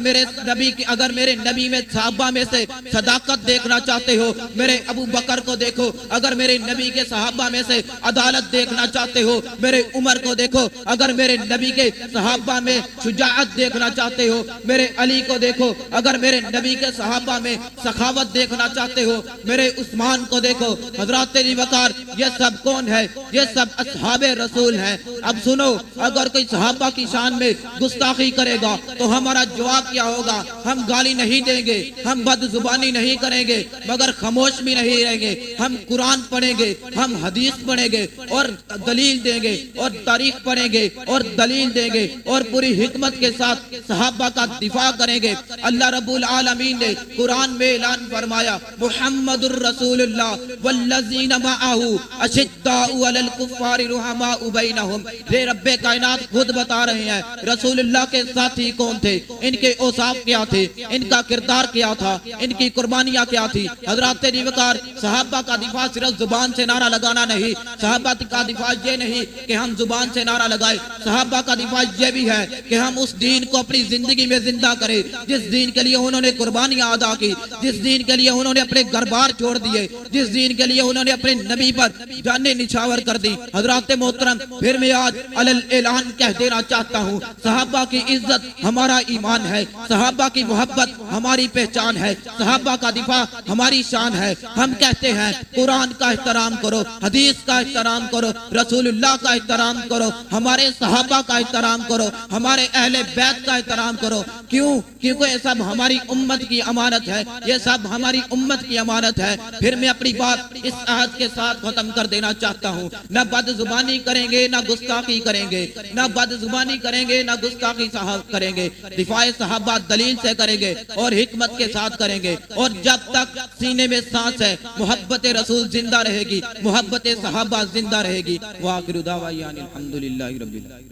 میرے نبی میں صحابہ میں سے صداقت دیکھنا چاہتے ہو، میرے ابو بکر کو دیکھو۔ اگر میرے نبی کے صحابہ میں سے عدالت دیکھنا چاہتے ہو، میرے عمر کو دیکھو۔ اگر میرے نبی کے صحابہ میں شجاعت دیکھنا چاہتے ہو، میرے علی کو دیکھو۔ اگر میرے نبی کے صحابہ میں سخاوت دیکھنا چاہتے ہو، میرے عثمان کو دیکھو۔ حضرات وقار، یہ سب کون ہے؟ یہ سب اصحاب رسول ہیں۔ اب سنو، اگر کوئی صحابہ کی شان میں گستاخی کرے گا تو ہمارا جواب کیا ہوگا؟ ہم گالی نہیں دیں گے، ہم بد زبانی نہیں کریں گے، مگر خاموش بھی نہیں رہیں گے۔ ہم قرآن پڑھیں گے، ہم حدیث پڑھیں گے اور دلیل دیں گے، اور تاریخ پڑھیں گے اور دلیل دیں گے، اور پوری حکمت کے ساتھ صحابہ کا دفاع کریں گے۔ اللہ رب العالمین نے قرآن میں اعلان فرمایا، محمد الرسول اللہ والذین معہ اشداء علی الکفار رحماء بینہم۔ یہ رب کائنات خود بتا رہے ہیں رسول اللہ کے ساتھی کون تھے، ان کے اوصاف کیا تھے، ان کا کردار کیا تھا، ان کی قربانیاں کیا تھی۔ حضرات وقار، صحابہ کا دفاع صرف زبان سے نعرہ لگانا نہیں، صحابہ کا دفاع یہ نہیں کہ ہم زبان سے نعرہ لگائے، صحابہ کا دفاع یہ بھی ہے کہ ہم اس دین کو اپنی زندگی میں زندہ کریں جس دین کے لیے انہوں نے قربانیاں ادا کی، جس دین کے لیے انہوں نے اپنے گھر بار چھوڑ دیے، جس دین کے لیے انہوں نے اپنے نبی پر جانیں نچھاور کر دی۔ حضرات محترم، پھر میں آج علل اعلان کہہ دینا چاہتا ہوں، صحابہ کی عزت ہمارا ایمان ہے، صحابہ کی محبت ہماری پہچان ہے، صحابہ کا دفاع ہماری شان ہے۔ ہم کہتے ہیں قرآن کا احترام کرو، حدیث کا احترام کرو، رسول اللہ کا احترام کرو، ہمارے صحابہ کا احترام کرو، ہمارے اہل بیت کا احترام کرو۔ کیوں؟ کیونکہ یہ سب ہماری امت کی امانت ہے، یہ سب ہماری امت کی امانت ہے۔ پھر میں اپنی بات اس عہد کے ساتھ ختم کر دینا چاہتا ہوں، نہ بد زبانی کریں گے، نہ گستاخی کریں گے، نہ بد زبانی کریں گے، نہ گستاخی کریں گے، دفاع صحابہ دلیل سے کریں گے اور حکمت کے ساتھ کریں گے، اور جب تک سینے میں سانس ہے محبت رسول زندہ رہے گی، محبت صحابہ زندہ رہے گی۔ وآخر دعوانا الحمدللہ رب العالمین۔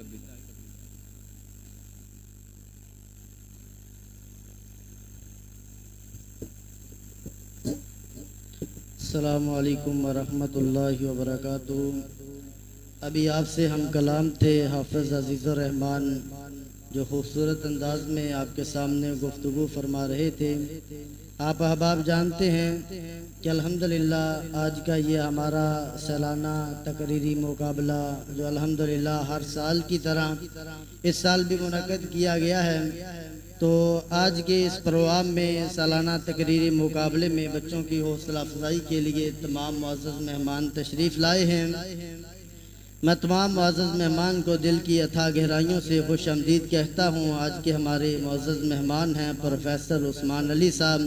السلام علیکم ورحمۃ اللہ وبرکاتہ۔ ابھی آپ سے ہم کلام تھے حافظ عزیز الرحمان، جو خوبصورت انداز میں آپ کے سامنے گفتگو فرما رہے تھے۔ آپ احباب جانتے ہیں کہ الحمدللہ آج کا یہ ہمارا سالانہ تقریری مقابلہ جو الحمدللہ ہر سال کی طرح اس سال بھی منعقد کیا گیا ہے، تو آج کے اس پروگرام میں سالانہ تقریری مقابلے میں بچوں کی حوصلہ افزائی کے لیے تمام معزز مہمان تشریف لائے ہیں۔ میں تمام معزز مہمان کو دل کی اتھاہ گہرائیوں سے خوش آمدید کہتا ہوں۔ آج کے ہمارے معزز مہمان ہیں پروفیسر عثمان علی صاحب،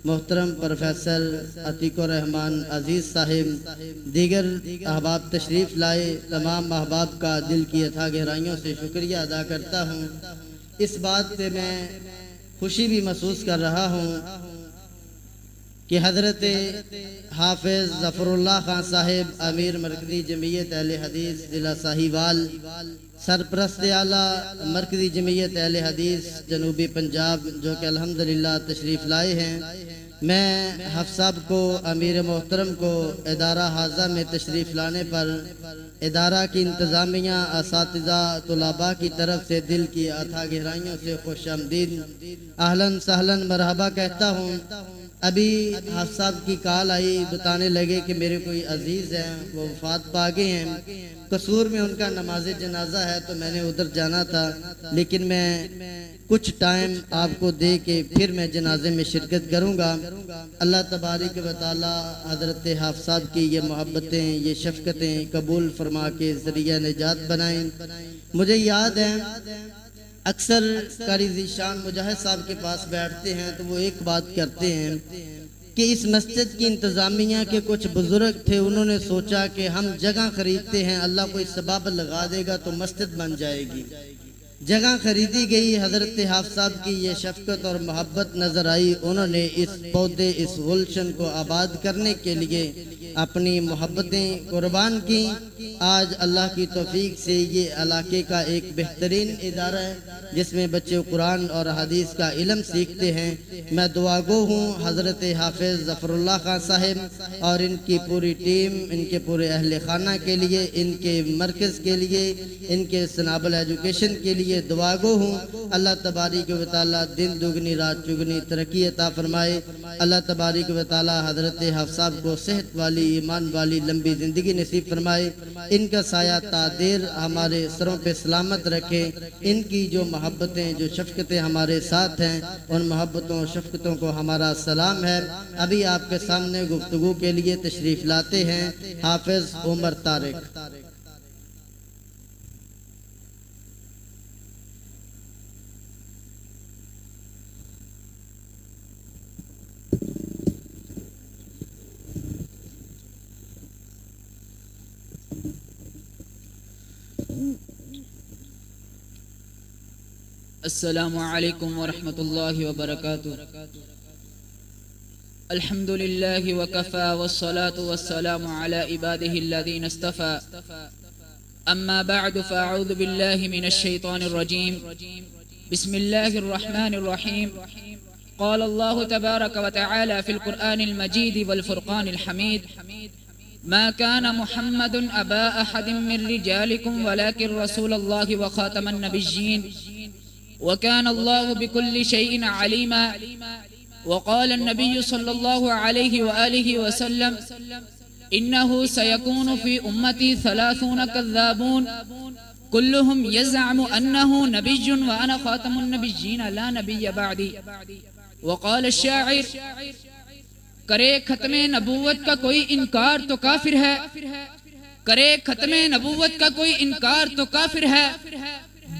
محترم پروفیسر عتیق الرحمان عزیز صاحب، دیگر احباب تشریف لائے۔ تمام احباب کا دل کی اتھاہ گہرائیوں سے شکریہ ادا کرتا ہوں۔ اس بات سے میں خوشی بھی محسوس کر رہا ہوں کہ حضرت حافظ ظفر اللہ خان صاحب امیر مرکزی جمعیت اہل حدیث ضلع ساہیوال، سرپرست اعلیٰ مرکزی جمعیت اہل حدیث جنوبی پنجاب، جو کہ الحمدللہ تشریف لائے ہیں۔ میں حفظ صاحب کو، امیر محترم کو ادارہ حاضہ میں تشریف لانے پر ادارہ کی انتظامیہ، اساتذہ، طلباء کی طرف سے دل کی اتھاہ گہرائیوں سے خوش آمدید، اہلاً سہلاً مرحبا کہتا ہوں۔ ابھی حفظ صاحب کی کال آئی، بتانے لگے کہ میرے کوئی عزیز ہیں وہ وفات پا گئے ہیں، قصور میں ان کا نماز جنازہ ہے، تو میں نے ادھر جانا تھا، لیکن میں کچھ ٹائم آپ کو دے کے پھر میں جنازے میں شرکت کروں گا۔ اللہ تبارک و تعالی حضرت حافظ صاحب کی یہ محبتیں، یہ شفقتیں قبول فرما کے ذریعہ نجات بنائیں۔ مجھے یاد ہے اکثر قاری ذیشان مجاہد صاحب کے پاس بیٹھتے ہیں تو وہ ایک بات کرتے ہیں کہ اس مسجد کی انتظامیہ کے کچھ بزرگ تھے، انہوں نے سوچا کہ ہم جگہ خریدتے ہیں، اللہ کوئی سبب لگا دے گا تو مسجد بن جائے گی۔ جگہ خریدی گئی، حضرت حافظ صاحب کی یہ شفقت اور محبت نظر آئی، انہوں نے اس پودے، اس گلشن کو آباد کرنے کے لیے اپنی محبتیں قربان کی۔ آج اللہ کی توفیق سے یہ علاقے کا ایک بہترین ادارہ ہے جس میں بچے قرآن اور حدیث کا علم سیکھتے ہیں۔ میں دعا گو ہوں حضرت حافظ ظفر اللہ خان صاحب اور ان کی پوری ٹیم، ان کے پورے اہل خانہ کے لیے، ان کے مرکز کے لیے، ان کے سنابل ایجوکیشن کے لیے دعا گو ہوں۔ اللہ تبارک و تعالی دن دگنی رات چگنی ترقی عطا فرمائے۔ اللہ تبارک و تعالی حضرت حافظ صاحب کو صحت والی، ایمان والی لمبی زندگی نصیب فرمائے۔ ان کا سایہ تا دیر ہمارے سروں پہ سلامت رکھے۔ ان کی جو محبتیں، جو شفقتیں ہمارے ساتھ ہیں، ان محبتوں و شفقتوں کو ہمارا سلام ہے۔ ابھی آپ کے سامنے گفتگو کے لیے تشریف لاتے ہیں حافظ عمر طارق۔ السلام علیکم ورحمۃ اللہ وبرکاتہ۔ الحمد للہ وکفى والصلاة والسلام على عباده الذین اصطفى، اما بعد فاعوذ باللہ من الشیطان الرجیم، بسم اللہ الرحمن الرحیم۔ قال اللہ تبارک وتعالى في القرآن المجید والفرقان الحمید، ما كان محمد أبا أحد من رجالكم ولكن رسول الله وخاتم النبيين وكان الله بكل شيء عليما. وقال النبي صلى الله عليه وآله وسلم إنه سيكون في أمتي 30 كذابون كلهم يزعم أنه نبي وأنا خاتم النبيين لا نبي بعدي. وقال الشاعر کرے ختم نبوت کا کوئی انکار تو کافر ہے، کرے ختم نبوت کا کوئی انکار تو کافر ہے،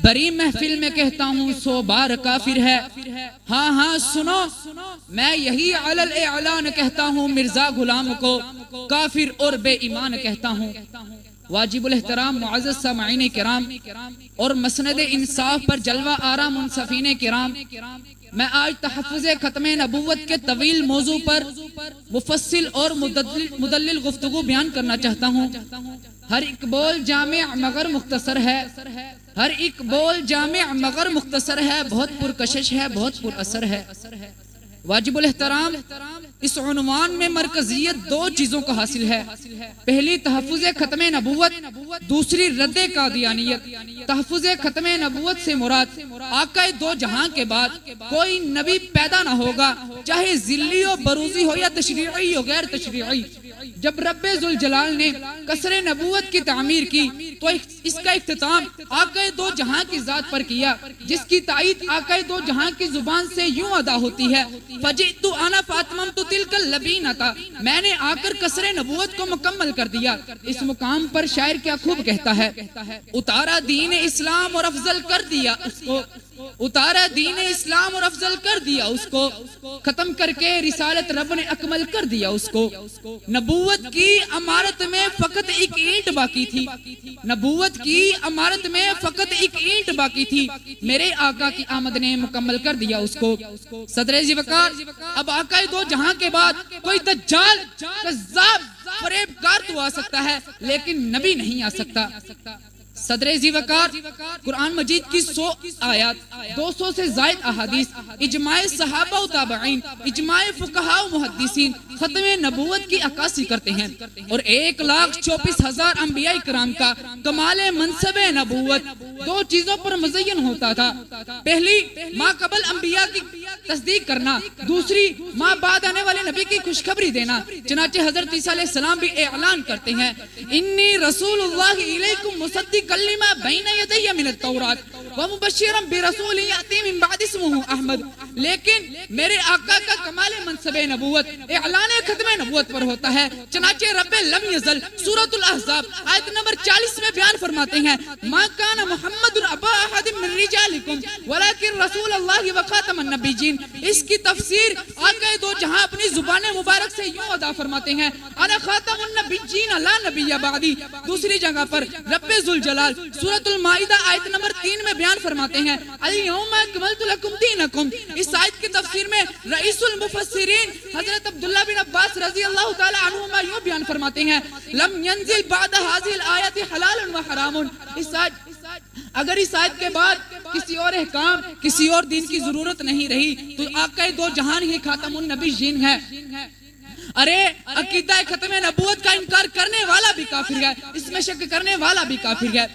بری محفل میں کہتا ہوں 100 بار کافر ہے. ہاں ہاں سنو، میں یہی علل اعلان کہتا ہوں، مرزا غلام کو کافر اور بے ایمان کہتا ہوں. واجب الاحترام معزز سامعین کرام اور مسند انصاف پر جلوہ آرا منصفین کرام، میں آج تحفظ ختم نبوت کے طویل موضوع پر مفصل اور مدلل گفتگو بیان کرنا چاہتا ہوں. ہر ایک بول جامع مگر مختصر ہے، ہر ایک بول جامع مگر مختصر ہے، بہت پرکشش ہے، بہت پر اثر ہے. واجب الاحترام، اس عنوان میں مرکزیت 2 چیزوں کا حاصل ہے. پہلی تحفظ ختم نبوت، دوسری رد قادیانیت. تحفظ ختم نبوت سے مراد آقا دو جہاں کے بعد کوئی نبی پیدا نہ ہوگا، چاہے ذلی ہو، بروزی ہو یا تشریعی ہو غیر تشریعی. جب رب ذوالجلال نے قصر نبوت کی تعمیر کی تو اس کا اختتام آقا دو جہاں کی ذات پر کیا، جس کی تائید آقا دو جہاں کی زبان سے یوں ادا ہوتی ہے: فجئت انا فاتممت تلک اللبینۃ، میں نے آ کر قصر نبوت کو مکمل کر دیا. اس مقام پر شاعر کیا خوب کہتا ہے: اتارا دین اسلام اور افضل کر دیا اس کو، اتارا دین اسلام اور افضل کر دیا اس کو، ختم کر کے رسالت رب نے اکمل کر دیا اس کو. نبوت کی عمارت میں فقط ایک اینٹ باقی تھی، نبوت کی عمارت میں فقط ایک اینٹ باقی تھی، میرے آقا کی آمد نے مکمل کر دیا اس کو. صدر ذوالفقار، اب آقا دو جہاں کے بعد کوئی دجال، کذاب، فریب کار تو آ سکتا ہے لیکن نبی نہیں آ سکتا. صدر ذوالفقار، قرآن مجید کی 100 آیات، 200 سے زائد احادیث، اجماع صحابہ و تابعین، اجماع فقہاء و محدثین ختم نبوت کی عکاسی کرتے ہیں، اور 1,34,000 انبیاء کرام کا کمال منصب نبوت 2 چیزوں پر مزین ہوتا تھا. پہلی، ما قبل انبیاء کی تصدیق کرنا، دوسری ما بعد آنے والے نبی کی خوشخبری دینا. چنانچہ حضرت عیسیٰ علیہ السلام بھی اعلان کرتے ہیں: انی رسول اللہ الیکم مصدقا لما بین یدی من التوراۃ ومبشرا برسول یأتی من بعد اسمہ احمد. لیکن میرے آقا کا کمال منصب نبوت اعلان ختم نبوت پر ہوتا ہے. چنانچہ رب لم یزل سورۃ الاحزاب آیت نمبر 40 میں بیان فرماتے ہیں: ما کان محمد ابا احد من رجالکم ولکن رسول اللہ وخاتم النبیین. اس کی تفسیر آقا دو جہاں اپنی زبان مبارک سے یوں ادا فرماتے ہیں: انا خاتم النبیین لا نبی بعدی. دوسری جگہ پر رب ذوالجلال سورۃ المائدہ آیت نمبر 3 میں بیان فرماتے ہیں: الیوم اکملت لکم دینکم. اس آیت کی تفسیر میں رئیس المفسرین حضرت عبداللہ بن عباس رضی اللہ تعالی عنہما یوں بیان فرماتے ہیں: لم ینزل بعد هذه الآیات حلال و حرام. اگر اس آیت کے بعد کسی اور احکام، کسی اور دین کی ضرورت نہیں رہی تو آقا دو جہان ہی خاتم النبیین ہے. ارے عقیدہ ختم نبوت کا انکار کرنے والا بھی کافر ہے، اس میں شک کرنے والا بھی کافر ہے.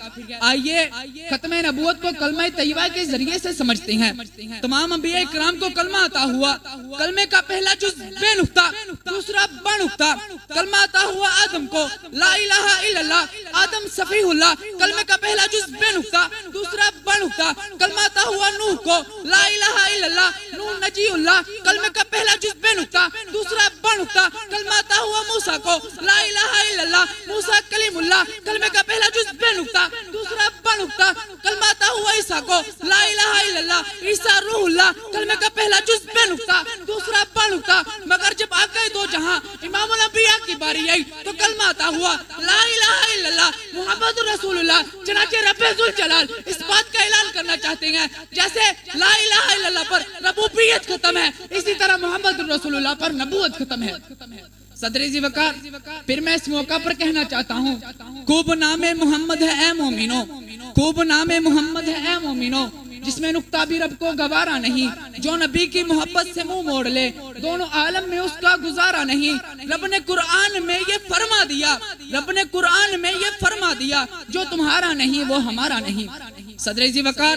آئیے ختم نبوت کو کلمہ طیبہ کے ذریعے سے سمجھتے ہیں. تمام انبیاء کرام کو کلمہ عطا ہوا. کلمے کا پہلا جز بے نقطہ، دوسرا با نقطہ. کلمہ عطا ہوا آدم کو، لا الہ الا اللہ، آدم صفیہ اللہ. کلمے کا پہلا جز بے نقطہ، دوسرا با نقطہ. کلمہ عطا ہوا نوح کو، لا الہ الا اللہ، نوح نجی اللہ. کلمے کا پہلا جز بے نقطہ، دوسرا با نقطہ. کلمہ عطا ہوا موسیٰ کو، لا الہ الا اللہ، موسیٰ کلیم اللہ. کلمے کا پہلا جز بے نقطہ، دوسرا با نقطہ. کلمہ عطا ہوا عیسیٰ کو، لا الہ الا اللہ، عیسیٰ روح اللہ. کلمے کا پہلا جز بے نقطہ، دوسرا با نقطہ. مگر جب آقا دو جہاں امام الانبیاء کی باری آئی تو کلمہ عطا ہوا لا الہ الا اللہ محمد رسول اللہ. چنانچہ رب ذوالجلال اس بات کا اعلان کرنا چاہتے ہیں جیسے لا الہ الا اللہ پر ربوبیت ختم ہے، اسی طرح محمد رسول اللہ پر نبوت ختم ہے. صدر ذوالفقار، پھر میں اس موقع پر کہنا چاہتا ہوں: خوب نام محمد ہے اے مومنو، خوب نام محمد ہے اے مومنو، جس میں نقطہ بھی رب کو گوارا نہیں. جو نبی کی محبت سے منہ موڑ لے دونوں عالم میں اس کا گزارا نہیں. رب نے قرآن میں یہ فرما دیا، رب نے قرآن میں یہ فرما دیا: جو تمہارا نہیں وہ ہمارا نہیں. صدر ذوالفقار،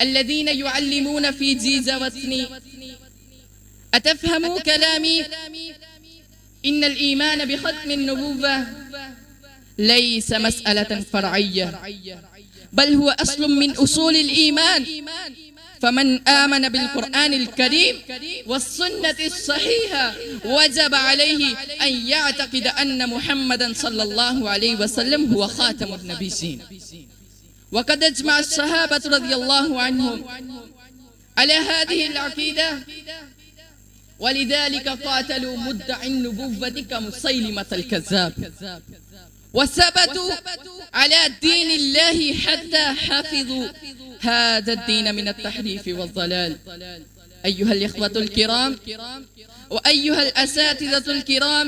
الذين يعلمون في جيزة وطني أتفهموا كلامي؟ إن الإيمان بختم النبوة ليس مسألة فرعية بل هو أصل من أصول الإيمان. فمن آمن بالقرآن الكريم والسنة الصحيحة وجب عليه أن يعتقد أن محمدا صلى الله عليه وسلم هو خاتم النبيين. وقد أجمع الصحابة رضي الله عنهم على هذه العقيدة ولذلك قاتلوا مدعي النبوة كمسيلمة الكذاب وثبتوا على دين الله حتى حفظوا هذا الدين من التحريف والضلال. أيها الإخوة الكرام وأيها الأساتذة الكرام،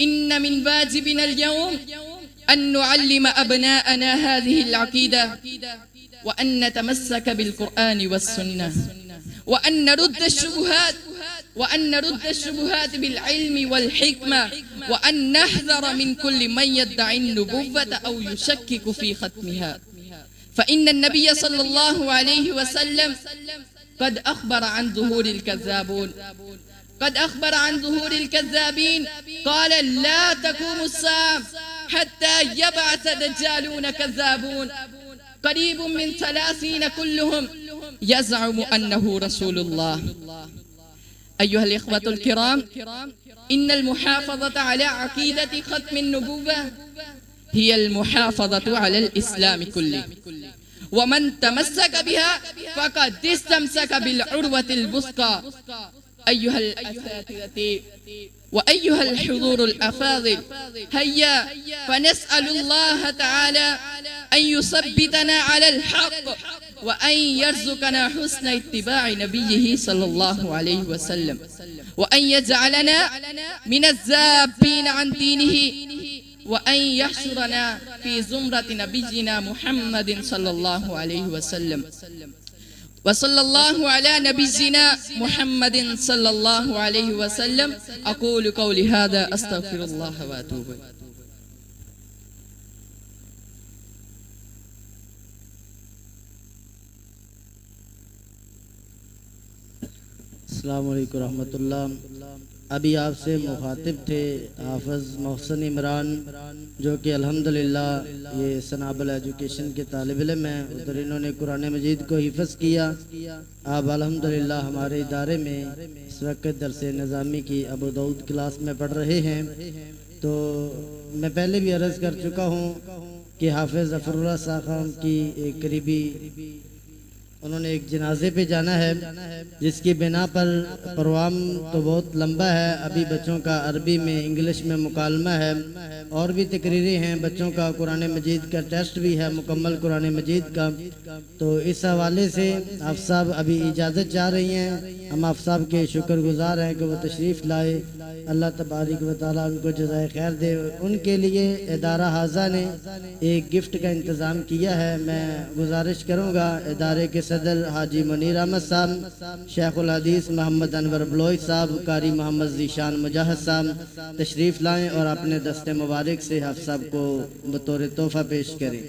إن من واجبنا اليوم أن نعلم أبناءنا هذه العقيدة، وأن نتمسك بالقرآن والسنة، وأن نرد الشبهات بالعلم والحكمة، وأن نحذر من كل من يدعي النبوة أو يشكك في ختمها. فإن النبي صلى الله عليه وسلم قد أخبر عن ظهور الكذابين، قال لا تقوم الساعة حتى يبعث دجالون كذابون قريب من 30 كلهم يزعم أنه رسول الله. أيها الإخوة الكرام، إن المحافظة على عقيدة ختم النبوة هي المحافظة على الإسلام كله، ومن تمسك بها فقد استمسك بالعروة الوثقى. أيها الأساتذة وأيها الحضور الأفاضل، هيا فنسأل الله تعالى أن يثبتنا على الحق، وأن يرزقنا حسن اتباع نبيه صلى الله عليه وسلم، وأن يجعلنا من الذابين عن دينه، وأن يحشرنا في زمرة نبينا محمد صلى الله عليه وسلم. وصلى الله على نبينا محمد صلى الله عليه وسلم. أقول قولي هذا أستغفر الله وأتوب إليه. السلام علیکم ورحمۃ اللہ. ابھی آپ سے مخاطب تھے حافظ محسن عمران، جو کہ الحمدللہ یہ سنابل ایجوکیشن کے طالب علم ہیں. ادھر انہوں نے قرآن مجید کو حفظ کیا. آپ الحمدللہ ہمارے ادارے میں اس وقت درس نظامی کی ابو داؤد کلاس میں پڑھ رہے ہیں. تو میں پہلے بھی عرض کر چکا ہوں کہ حافظ ظفر اللہ صاحب کی ایک قریبی انہوں نے ایک جنازے پہ جانا ہے، جس کی بنا پر پروگرام تو بہت لمبا ہے. ابھی بچوں کا عربی میں انگلش میں مکالمہ ہے، اور بھی تقریریں ہیں. بچوں کا قرآن مجید کا ٹیسٹ بھی ہے، مکمل قرآن مجید کا. تو اس حوالے سے آپ صاحب ابھی اجازت چاہ رہی ہیں. ہم آپ صاحب کے شکر گزار ہیں کہ وہ تشریف لائے. اللہ تبارک و تعالیٰ ان کو جزائے خیر دے. ان کے لیے ادارہ حاضہ نے ایک گفٹ کا انتظام کیا ہے. میں گزارش کروں گا ادارے کے صدر حاجی منیر احمد صاحب، شیخ الحدیث محمد انور بلوچ صاحب، قاری محمد ذیشان مجاہد صاحب تشریف لائیں اور اپنے دست مبارک سے حافظ صاحب کو بطور تحفہ پیش کریں.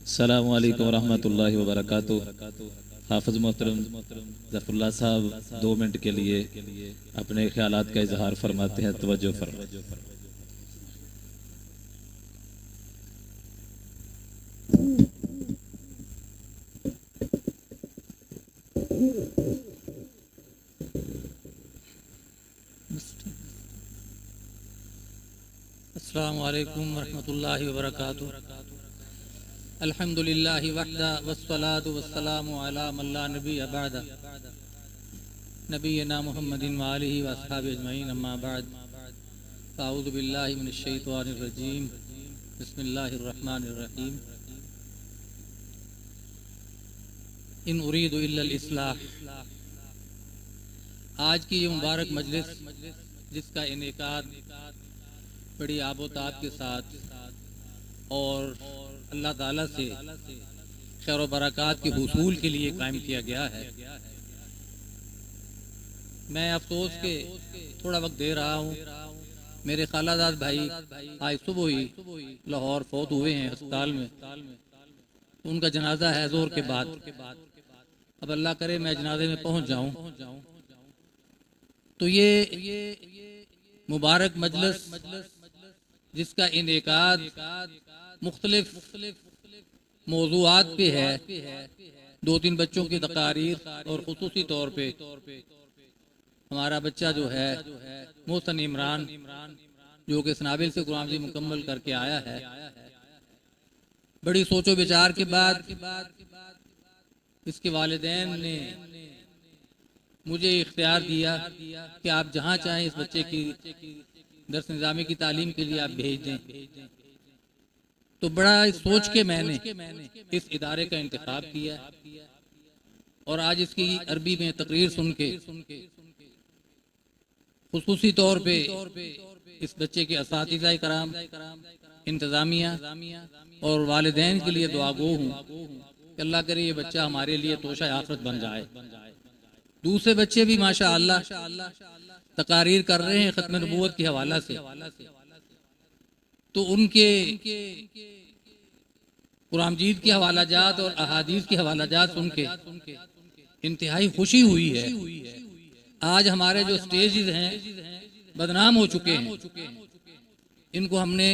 السلام علیکم ورحمۃ اللہ وبرکاتہ. حافظ محترم ظفر اللہ صاحب 2 منٹ کے لیے اپنے خیالات کا اظہار فرماتے ہیں. توجہ فرمائیں. السلام علیکم ورحمۃ اللہ وبرکاتہ. الحمد للہ وحدہ والصلاة والسلام علی من لا نبی بعدہ نبینا محمد وآلہ واصحابہ اجمعین. اما بعد فاعوذ باللہ من الشیطان الرجیم. بسم اللہ الرحمن الرحیم. ان اريد الا الاصلاح. آج کی یہ مبارک مجلس جس کا انعقاد بڑی آب و تاب کے ساتھ اور اللہ تعالیٰ سے خیر و برکات کے حصول کے لیے قائم کیا گیا ہے۔ میں افسوس کہ تھوڑا وقت دے رہا ہوں، میرے خالہ زاد بھائی آج صبح ہی لاہور فوت ہوئے ہیں ہسپتال میں، ان کا جنازہ ہے ظہر کے بعد۔ اب اللہ کرے میں جنازے میں پہنچ جاؤں تو یہ مبارک مجلس جس کا انعقاد مختلف موضوعات پہ ہے، 2-3 بچوں کی تقاریر اور خصوصی طور پہ ہمارا بچہ جو ہے محسن عمران جو کہ سنابل سے قرآن مجید مکمل کر کے آیا ہے، بڑی سوچ و بچار کے بعد اس کے والدین نے مجھے اختیار دیا کہ آپ جہاں چاہیں اس بچے کی درس نظامی کی تعلیم کے لیے آپ بھیج دیں۔ تو بڑا سوچ کے میں نے اس ادارے کا انتخاب کیا اور آج اس کی عربی میں تقریر سن کے خصوصی طور پہ اس بچے کے اساتذہ کرام، انتظامیہ اور والدین کے لیے دعا گو ہوں کہ اللہ کرے یہ بچہ ہمارے لیے توشہ آخرت بن جائے۔ دوسرے بچے بھی ماشاءاللہ تقاریر کر رہے ہیں ختم نبوت کے حوالہ سے، تو ان کے قرآن مجید کے حوالہ جات اور احادیث کے حوالہ جات سن کے انتہائی خوشی ہوئی ہے۔ آج ہمارے جو سٹیجز ہیں بدنام ہو چکے ہیں، ان کو ہم نے،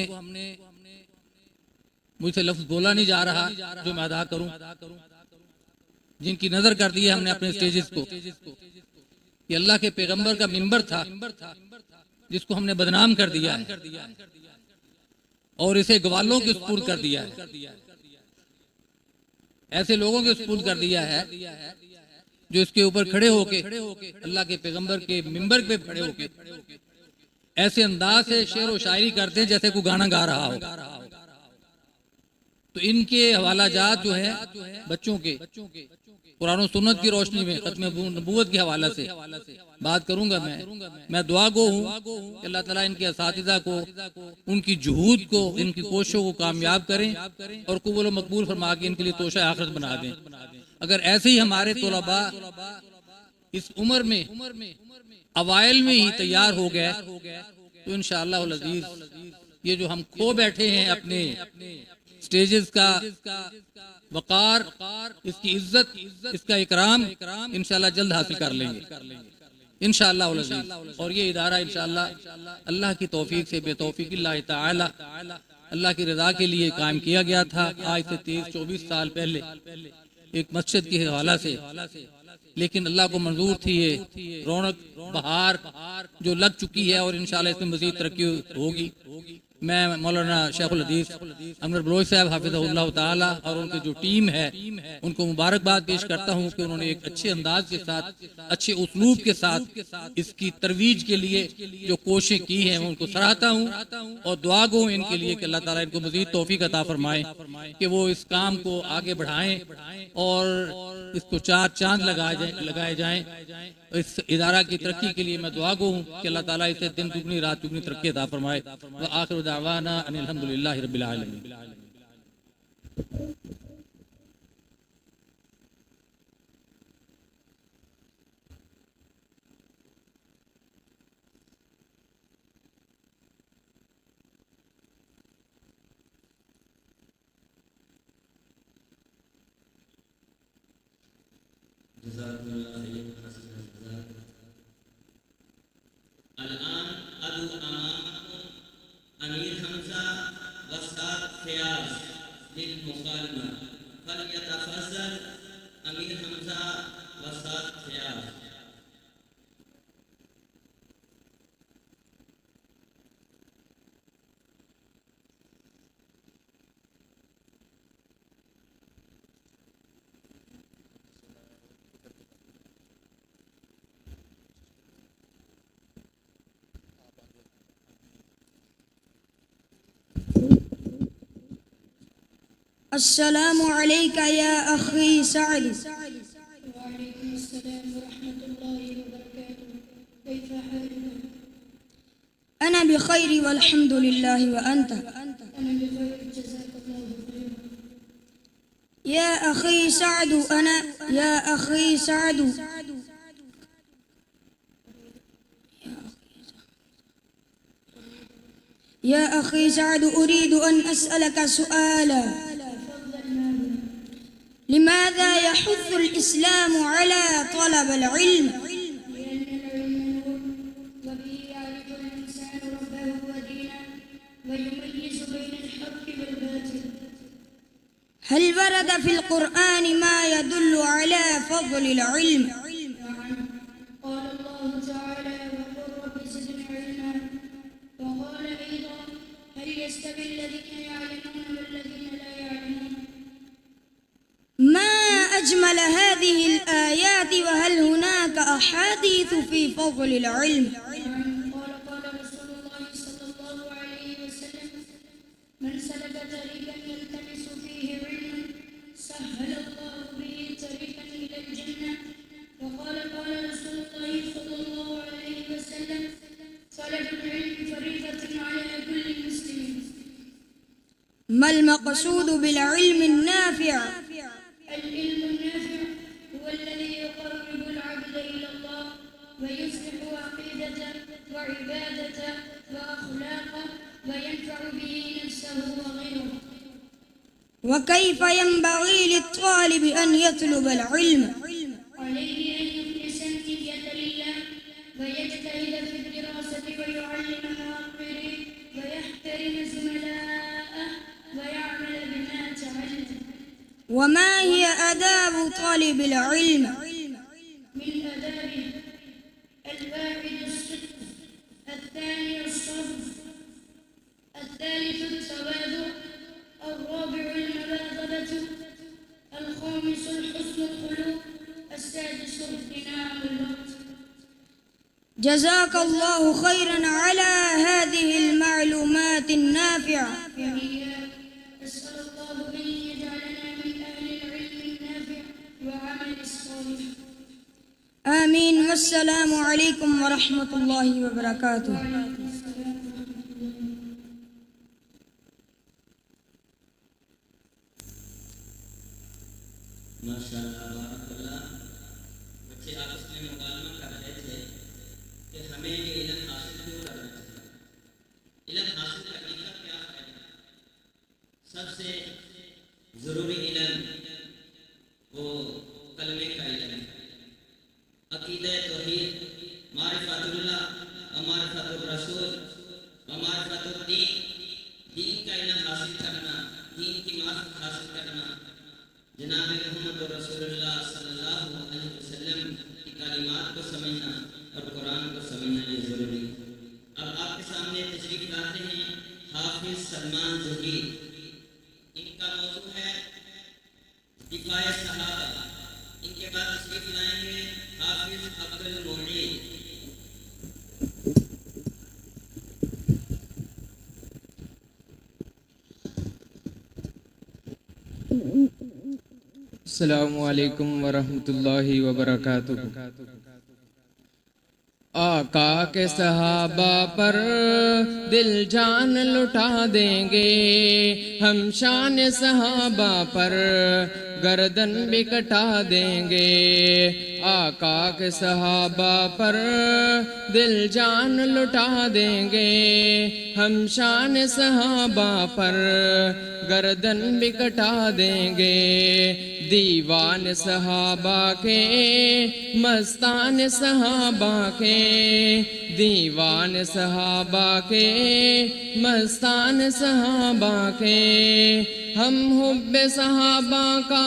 مجھ سے لفظ بولا نہیں جا رہا جو میں ادا کروں، جن کی نظر کر دی ہے ہم نے اپنے سٹیجز کو، یہ اللہ کے پیغمبر کا منبر تھا جس کو ہم نے بدنام کر دیا ہے اور اسے گوالوں کے سپرد کر دیا ہے، ایسے لوگوں کے سپرد کر دیا ہے جو اس کے اوپر کھڑے ہو کے اللہ کے پیغمبر کے منبر پہ کھڑے ہو کے ایسے انداز سے شعر و شاعری کرتے ہیں جیسے کوئی گانا گا رہا ہو۔ تو ان کے حوالہ جات جو ہے بچوں کے قرآن و سنت کی روشنی میں ختم نبوت کے حوالے سے بات کروں گا۔ میں دعا گو ہوں کہ اللہ تعالیٰ ان کے اساتذہ کو، ان کی جہود کو، ان کی کوششوں کو کامیاب کریں اور قبول و مقبول فرما کے ان کے لیے توشہ آخرت بنا دیں۔ اگر ایسے ہی ہمارے طلباء اس عمر میں اوائل میں ہی تیار ہو گئے تو انشاءاللہ العزیز یہ جو ہم کھو بیٹھے ہیں اپنے سٹیجز کا وقار، اس کی عزت، اس کا اکرام انشاءاللہ جلد حاصل کر لیں گے انشاءاللہ العزیز۔ اور یہ ادارہ انشاءاللہ اللہ کی توفیق سے، بے توفیق اللہ تعالی اللہ کی رضا کے لیے قائم کیا گیا تھا آج سے 23-24 سال پہلے ایک مسجد کے حوالہ سے، لیکن اللہ کو منظور تھی یہ رونق بہار جو لگ چکی ہے اور انشاءاللہ اس میں مزید ترقی ہوگی۔ میں مولانا شیخ الحدیث انور بلوچ صاحب حافظہ اللہ تعالی اور ان کی جو ٹیم ہے ان کو مبارکباد پیش کرتا ہوں کہ انہوں نے ایک اچھے انداز کے ساتھ، اچھے اسلوب کے ساتھ اس کی ترویج کے لیے جو کوششیں کی ہیں ان کو سراہتا ہوں اور دعا گو ان کے لیے کہ اللہ تعالیٰ ان کو مزید توفیق عطا فرمائے کہ وہ اس کام کو آگے بڑھائیں اور اس کو 4 چاند لگائے جائیں۔ اس ادارہ کی ترقی کے لیے میں دعا گو ہوں کہ اللہ تعالیٰ اسے دن دگنی رات دگنی ترقی عطا فرمائے۔ وآخر دعوانا ان الحمدللہ رب العالمین۔ الآن ادعو امامكم امیر حمزہ وسطاد فیاض للمکالمہ فلیتفضل امیر حمزہ وسطاد فیاض۔ السلام عليك يا أخي سعد. وعليكم السلام ورحمة الله وبركاته. كيف حالك؟ أنا بخير والحمد لله وأنت؟ أنا بخير جزاك الله خيرا. يا أخي سعد يا أخي سعد يا أخي سعد أريد أن أسألك سؤالا. لماذا يحث الإسلام على طلب العلم؟ وبه يعرف الإنسان ربه ودينه ويميز بين الحق والباطل. هل ورد في القرآن ما يدل على فضل العلم؟ قال الله تعالى وقل رب زدني علما. وقال أيضا هل يستوي الذين يعلمون والذين لا يعلمون. ما أجمل هذه الآيات، وهل هناك أحاديث في فضل العلم؟ قال رسول الله صلى الله عليه وسلم من سلك طريقا يلتمس فيه علما سهل الله به طريقا إلى الجنة. وقال رسول الله صلى الله عليه وسلم طلب العلم فريضة على كل مسلم. ما المقصود بالعلم النافع؟ العلم النافع هو الذي يقرب العبد إلى الله ويصلح عقيدته وعبادته وأخلاقه وينفع به نفسه وغيره. وكيف ينبغي للطالب أن يطلب العلم؟ عليه أن يخلص النية لله ويجتهد في الدراسة ويعلم مؤخره ويحترم زملائه ويعمل بما تعلم. وما هي آداب طالب العلم؟ من آدابه الواحد الصدق، الثاني الصبر، الثالث التواضع، الرابع المبادرة، الخامس الحسن الخلق، السادس اغتنام الوقت. جزاك الله خيرا على هذه المعلومات النافعة. أسأل الله أن يجعلنا من أهل العلم النافع وعمل الصالح. آمين. والسلام عليكم ورحمة الله وبركاته. ماشاءاللہ بچے آپس میں مکالمہ کر رہے تھے کہ ہمیں یہ علم حاصل کیوں کرنا چاہیے، علم حاصل کرنے کا کیا فائدہ ہے۔ سب سے ضروری علم وہ کلمے کا علم ہے، عقیدہ توحید، معرفت اللہ و معرفت الرسول و معرفت الدین، دین کا علم حاصل کرنا، دین کی معرفت حاصل کرنا، جناب محمد رسول اللہ صلی اللہ علیہ وسلم کی تعلیمات کو سمجھنا اور قرآن کو سمجھنا یہ ضروری ہے۔ اب آپ کے سامنے تشریف لاتے ہیں حافظ سلمان ظہیر، ان کا موضوع ہے دفاع صحابہ۔ ان کے بعد تشریف لائیں گے حافظ عبد المعین۔ السلام علیکم ورحمۃ اللہ وبرکاتہ۔ آقا کے صحابہ پر دل جان لٹا دیں گے، ہم شان صحابہ پر گردن بھی کٹا دیں گے۔ آقا کے صحابہ پر دل جان لٹا دیں گے، ہم شان صحابہ پر گردن بھی کٹا دیں گے۔ دیوان صحابہ کے مستان صحابہ کے، دیوان صحابہ کے مستان صحابہ کے، ہم حب صحابہ کا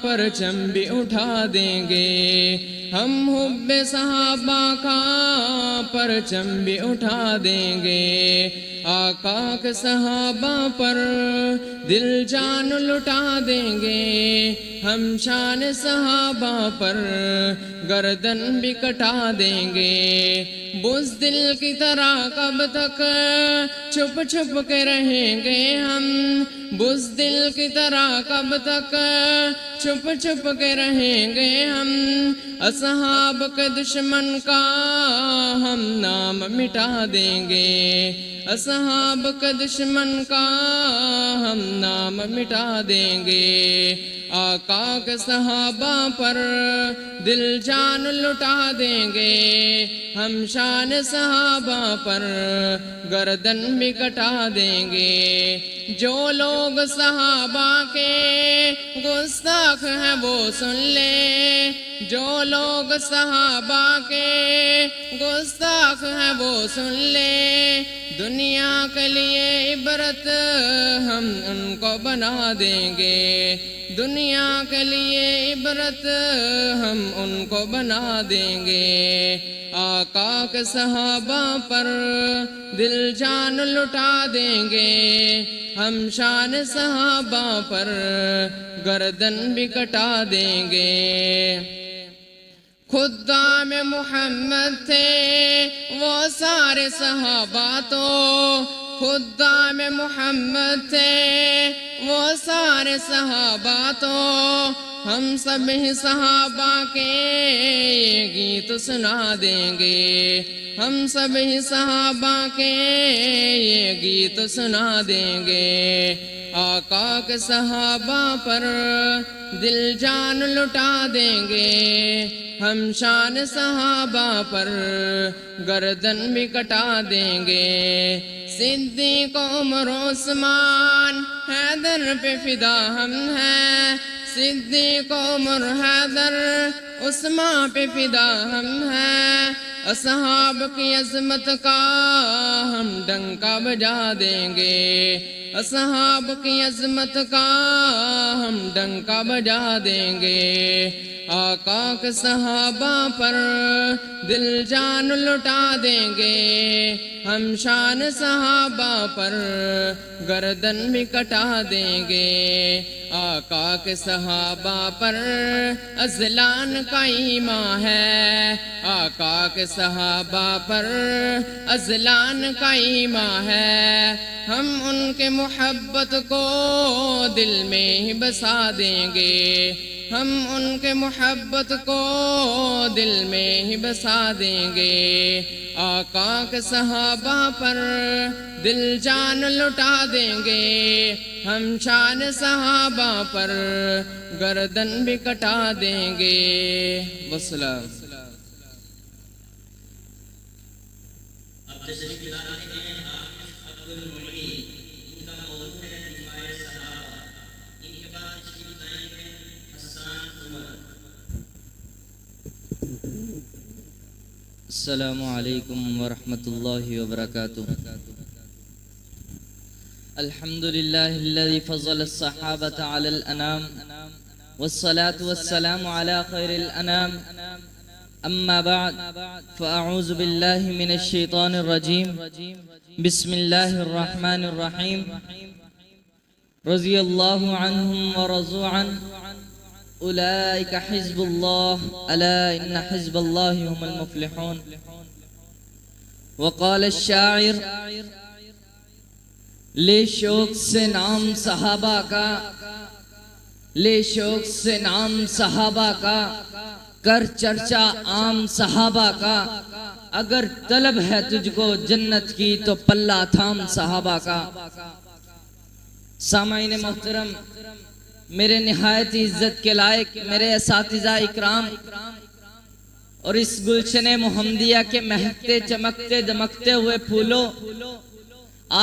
پرچم بھی اٹھا دیں گے، ہم حب صحابہ کا پرچم بھی اٹھا دیں گے۔ آقا کے صحابہ پر دل جان لٹا دیں گے، ہم شان صحابہ پر گردن بھی کٹا دیں گے۔ بزدل کی طرح کب تک چھپ چھپ کے رہیں گے ہم، بزدل کی طرح کب تک چھپ چھپ کے رہیں گے ہم، اصحاب کے دشمن کا ہم نام مٹا دیں گے، اصحاب کے دشمن کا ہم نام مٹا دیں گے، آقا کے صحابہ پر دل جان لٹا دیں گے، ہم شان صحابہ پر گردن بھی کٹا دیں گے۔ جو لوگ صحابہ کے گستاخ ہیں وہ سن لیں، جو لوگ صحابہ کے گستاخ ہیں وہ سن لیں، دنیا کے لیے عبرت ہم ان کو بنا دیں گے، دنیا کے لیے عبرت ہم ان کو بنا دیں گے، آقا کے صحابہ پر دل جان لٹا دیں گے، ہم شان صحابہ پر گردن بھی کٹا دیں گے۔ خدام محمد تھے وہ سارے صحابہ تو، خدام محمد تھے وہ سارے صحابہ تو، ہم سب ہی صحابہ کے گیت سنا دیں گے، ہم سب ہی صحابہ کے یہ گیت سنا دیں گے، آقا کے صحابہ پر دل جان لٹا دیں گے، ہم شان صحابہ پر گردن بھی کٹا دیں گے، صدیق عمر عثمان حیدر پہ فدا ہم ہیں، صدیق عمر حیدر عثمان پہ فدا ہم ہیں، اصحاب کی عظمت کا ہم ڈنکا بجا دیں گے، اصحاب کی عظمت کا ہم ڈنکا بجا دیں گے، آقا کے صحابہ پر دل جان لٹا دیں گے، ہم شان صحابہ پر گردن بھی کٹا دیں گے، آقا کے صحابہ پر ازلان کا ایمان ہے، آقا کے صحابہ پر ازلان کا ایمان ہے، ہم ان کے محبت کو دل میں ہی بسا دیں گے، ہم ان کے محبت کو دل میں ہی بسا دیں گے، آقا کے صحابہ پر دل جان لٹا دیں گے، ہم شان صحابہ پر گردن بھی کٹا دیں گے۔ والسلام۔ السلام علیکم ورحمۃ اللہ وبرکاتہ۔ الحمد للہ الذی فضل الصحابة على الانام والصلاة والسلام على خیر الانام، اما بعد فاعوذ باللہ من الشیطان الرجیم، بسم اللہ الرحمن الرحیم، رضی اللہ عنہم ورضوا عنہ، اولئک حزب اللہ الا ان حزب اللہ هم المفلحون۔ وقال الشاعر، لے شوق سے نام صحابہ کا، لے شوق سے نام صحابہ کا، کر چرچا عام صحابہ کا، اگر طلب ہے تجھ کو جنت کی تو پلہ تھام صحابہ کا۔ سامعین محترم، میرے نہایت عزت کے لائق میرے اساتذہ اکرام اور اس گلشن محمدیہ کے مہکتے چمکتے دمکتے ہوئے پھولوں،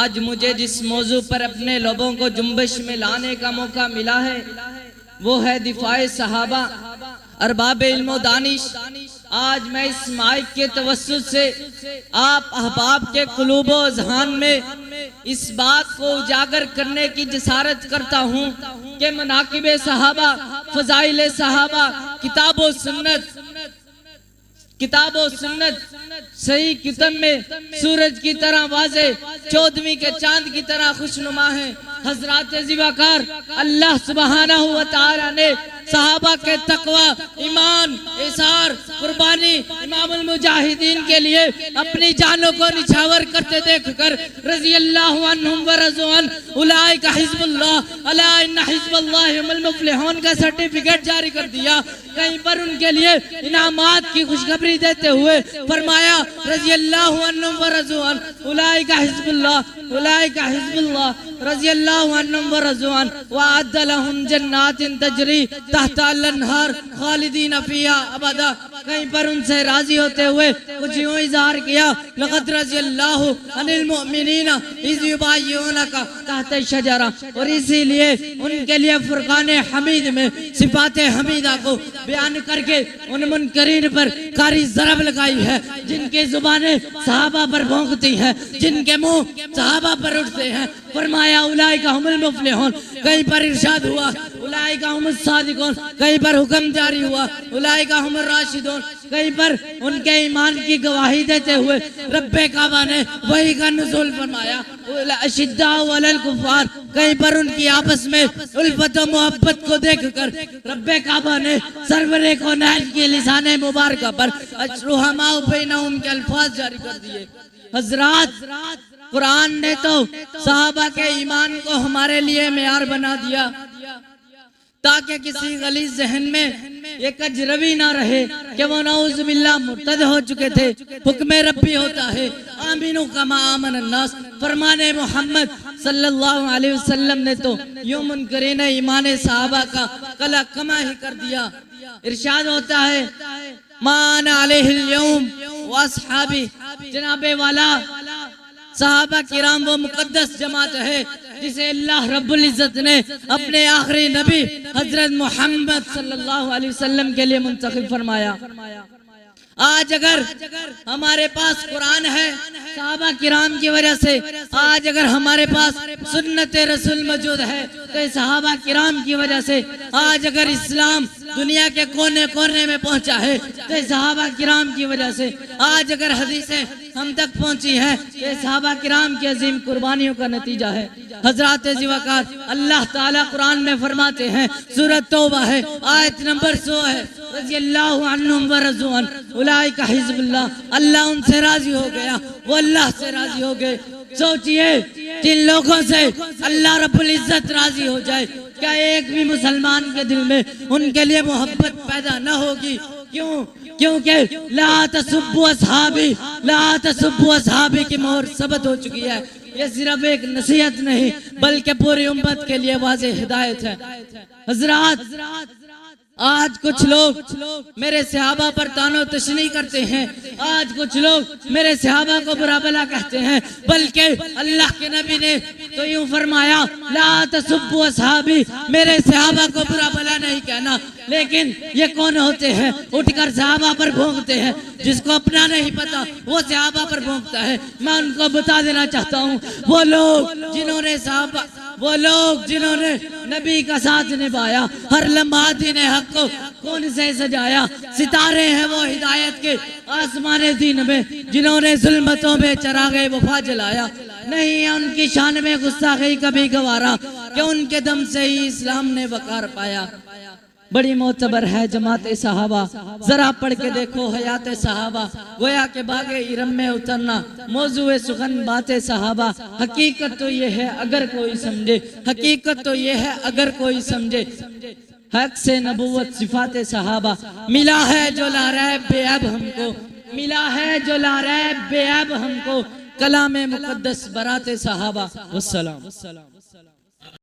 آج مجھے جس موضوع پر اپنے لبوں کو جنبش میں لانے کا موقع ملا ہے وہ ہے دفاع صحابہ۔ ارباب علم و دانش، آج میں اس مائک کے توسط سے آپ احباب کے قلوب و اذہان میں اس بات کو اجاگر کرنے کی جسارت کرتا ہوں کہ مناقب صحابہ، فضائل صحابہ، کتاب و سنت صحیح کتب میں سورج کی طرح واضح، چودھویں کے چاند کی طرح خوشنما ہے۔ حضرات زیباکار، اللہ سبحانہ و تعالی نے صحابہ کے تقوی، ایمان، اثار، قربانی، امام المجاہدین کے لیے اپنی جانوں کو نچھاور کرتے دیکھ کر رضی اللہ عنہم ورضوا عنہ اولئک حزب اللہ الا ان حزب اللہ هم المفلحون کا سرٹیفکیٹ جاری کر دیا۔ کہیں پر ان کے لیے انعامات کی خوشخبری دیتے ہوئے فرمایا رضی اللہ عنہم ورضوا عنہ اولئک حزب اللہ اولئک حزب اللہ رضی اللہ عنہم ورضوا عنہ وأعد لهم جنات تجری تحت الانہار خالدین فیہا ابدا۔ کہیں پر ان سے راضی ہوتے ہوئے کچھ یوں اظہار کیا لقد رضی اللہ عن المؤمنین اذ یبایعونک تحت الشجرہ، اور اسی لیے ان کے لیے فرقان حمید میں صفات حمیدہ کو بیان کر کے ان منکرین پر کاری ضرب لگائی ہے، جن کی زبانیں صحابہ پر بھونکتی ہیں، جن کے منہ صحابہ پر اٹھتے ہیں۔ فرمایا اولئک هم المفلحون، کہیں پر ارشاد ہوا اولئک هم الصادقون، کہیں پر حکم جاری ہوا اولئک هم الراشدون، کہیں پر ان کے ایمان کی گواہی دیتے ہوئے رب کعبہ نے وحی کا نزول فرمایا اشداء علی الکفار، کہیں پر ان کی آپس میں الفت و محبت کو دیکھ کر رب کعبہ نے سرور کونین کی لسان مبارکہ پر رحماء بینہم کے الفاظ جاری کر دیے۔ حضرات، قرآن نے تو صحابہ کے ایمان کو ہمارے لیے معیار بنا دیا تاکہ کسی غلیظ ذہن میں یہ کجروی نہ رہے کہ وہ نعوذ باللہ مرتد ہو چکے تھے۔ حکم ربی ہوتا ہے آمینو کما آمن الناس، فرمان محمد صلی اللہ علیہ وسلم نے تو یوں منکرین ایمان صحابہ کا کلا کما ہی کر دیا۔ ارشاد ہوتا ہے مان علیہ اليوم واصحابی، جناب والا صحابہ کرام وہ مقدس جماعت ہے جسے اللہ رب العزت نے اپنے آخری نبی حضرت محمد صلی اللہ علیہ وسلم کے لیے منتخب فرمایا۔ آج اگر ہمارے پاس قرآن ہے صحابہ کرام کی وجہ سے، آج اگر ہمارے پاس سنت رسول موجود ہے تو صحابہ کرام کی وجہ سے، آج اگر اسلام دنیا کے کونے کونے میں پہنچا ہے تو صحابہ کرام کی وجہ سے، آج اگر حدیثیں ہم تک پہنچی ہیں یہ صحابہ کرام کی عظیم قربانیوں کا نتیجہ ہے۔ حضرات زیوکار، اللہ تعالیٰ قرآن میں فرماتے ہیں، سورۃ توبہ ہے، آیت نمبر 100 ہے، رضی اللہ عنہم ورضوا عنہ اولئک حزب اللہ، اللہ ان سے راضی ہو گیا، وہ اللہ سے راضی ہو گئے۔ سوچئے جن لوگوں سے اللہ رب العزت راضی ہو جائے، کیا ایک بھی مسلمان کے دل میں ان کے لیے محبت پیدا نہ ہوگی؟ کیونکہ لا تسبوا اصحابی، لا تسبوا اصحابی کی مہر ثبت ہو چکی ہے۔ یہ صرف ایک نصیحت نہیں بلکہ پوری امت کے لیے واضح ہدایت ہے۔ حضرات، آج کچھ لوگ میرے صحابہ پر طعن و تشنیع کرتے ہیں، آج کچھ لوگ میرے صحابہ کو برا بھلا کہتے ہیں، بلکہ اللہ کے نبی نے تو یوں فرمایا لا تسبوا اصحابی، میرے صحابہ کو برا بھلا نہیں کہنا۔ لیکن یہ کون ہوتے ہیں اٹھ کر صحابہ پر بھونکتے ہیں؟ جس کو اپنا نہیں پتا وہ صحابہ پر بھونکتا ہے۔ میں ان کو بتا دینا چاہتا ہوں، وہ لوگ جنہوں نے نبی کا ساتھ نبھایا، ہر لمحہ دین حق کو خون سے سجایا، ستارے ہیں وہ ہدایت کے آسمان دین میں جنہوں نے ظلمتوں میں چراغ وفا جلایا۔ نہیں ہے ان کی شان میں گستاخی کبھی گوارا کہ ان کے دم سے ہی اسلام نے وقار پایا۔ بڑی معتبر ہے جماعت صحابہ، ذرا پڑھ کے دیکھو حیات صحابہ، گویا کہ باغ ارم میں اترنا موضوع سخن بات صحابہ۔ حقیقت تو یہ ہے اگر کوئی سمجھے، حقیقت تو یہ ہے اگر کوئی سمجھے، حق سے نبوت صفات صحابہ۔ ملا ہے جو لا ریب بے عیب ہم کو، ملا ہے جو لا ریب بے عیب ہم کو، کلام مقدس برات صحابہ۔ والسلام۔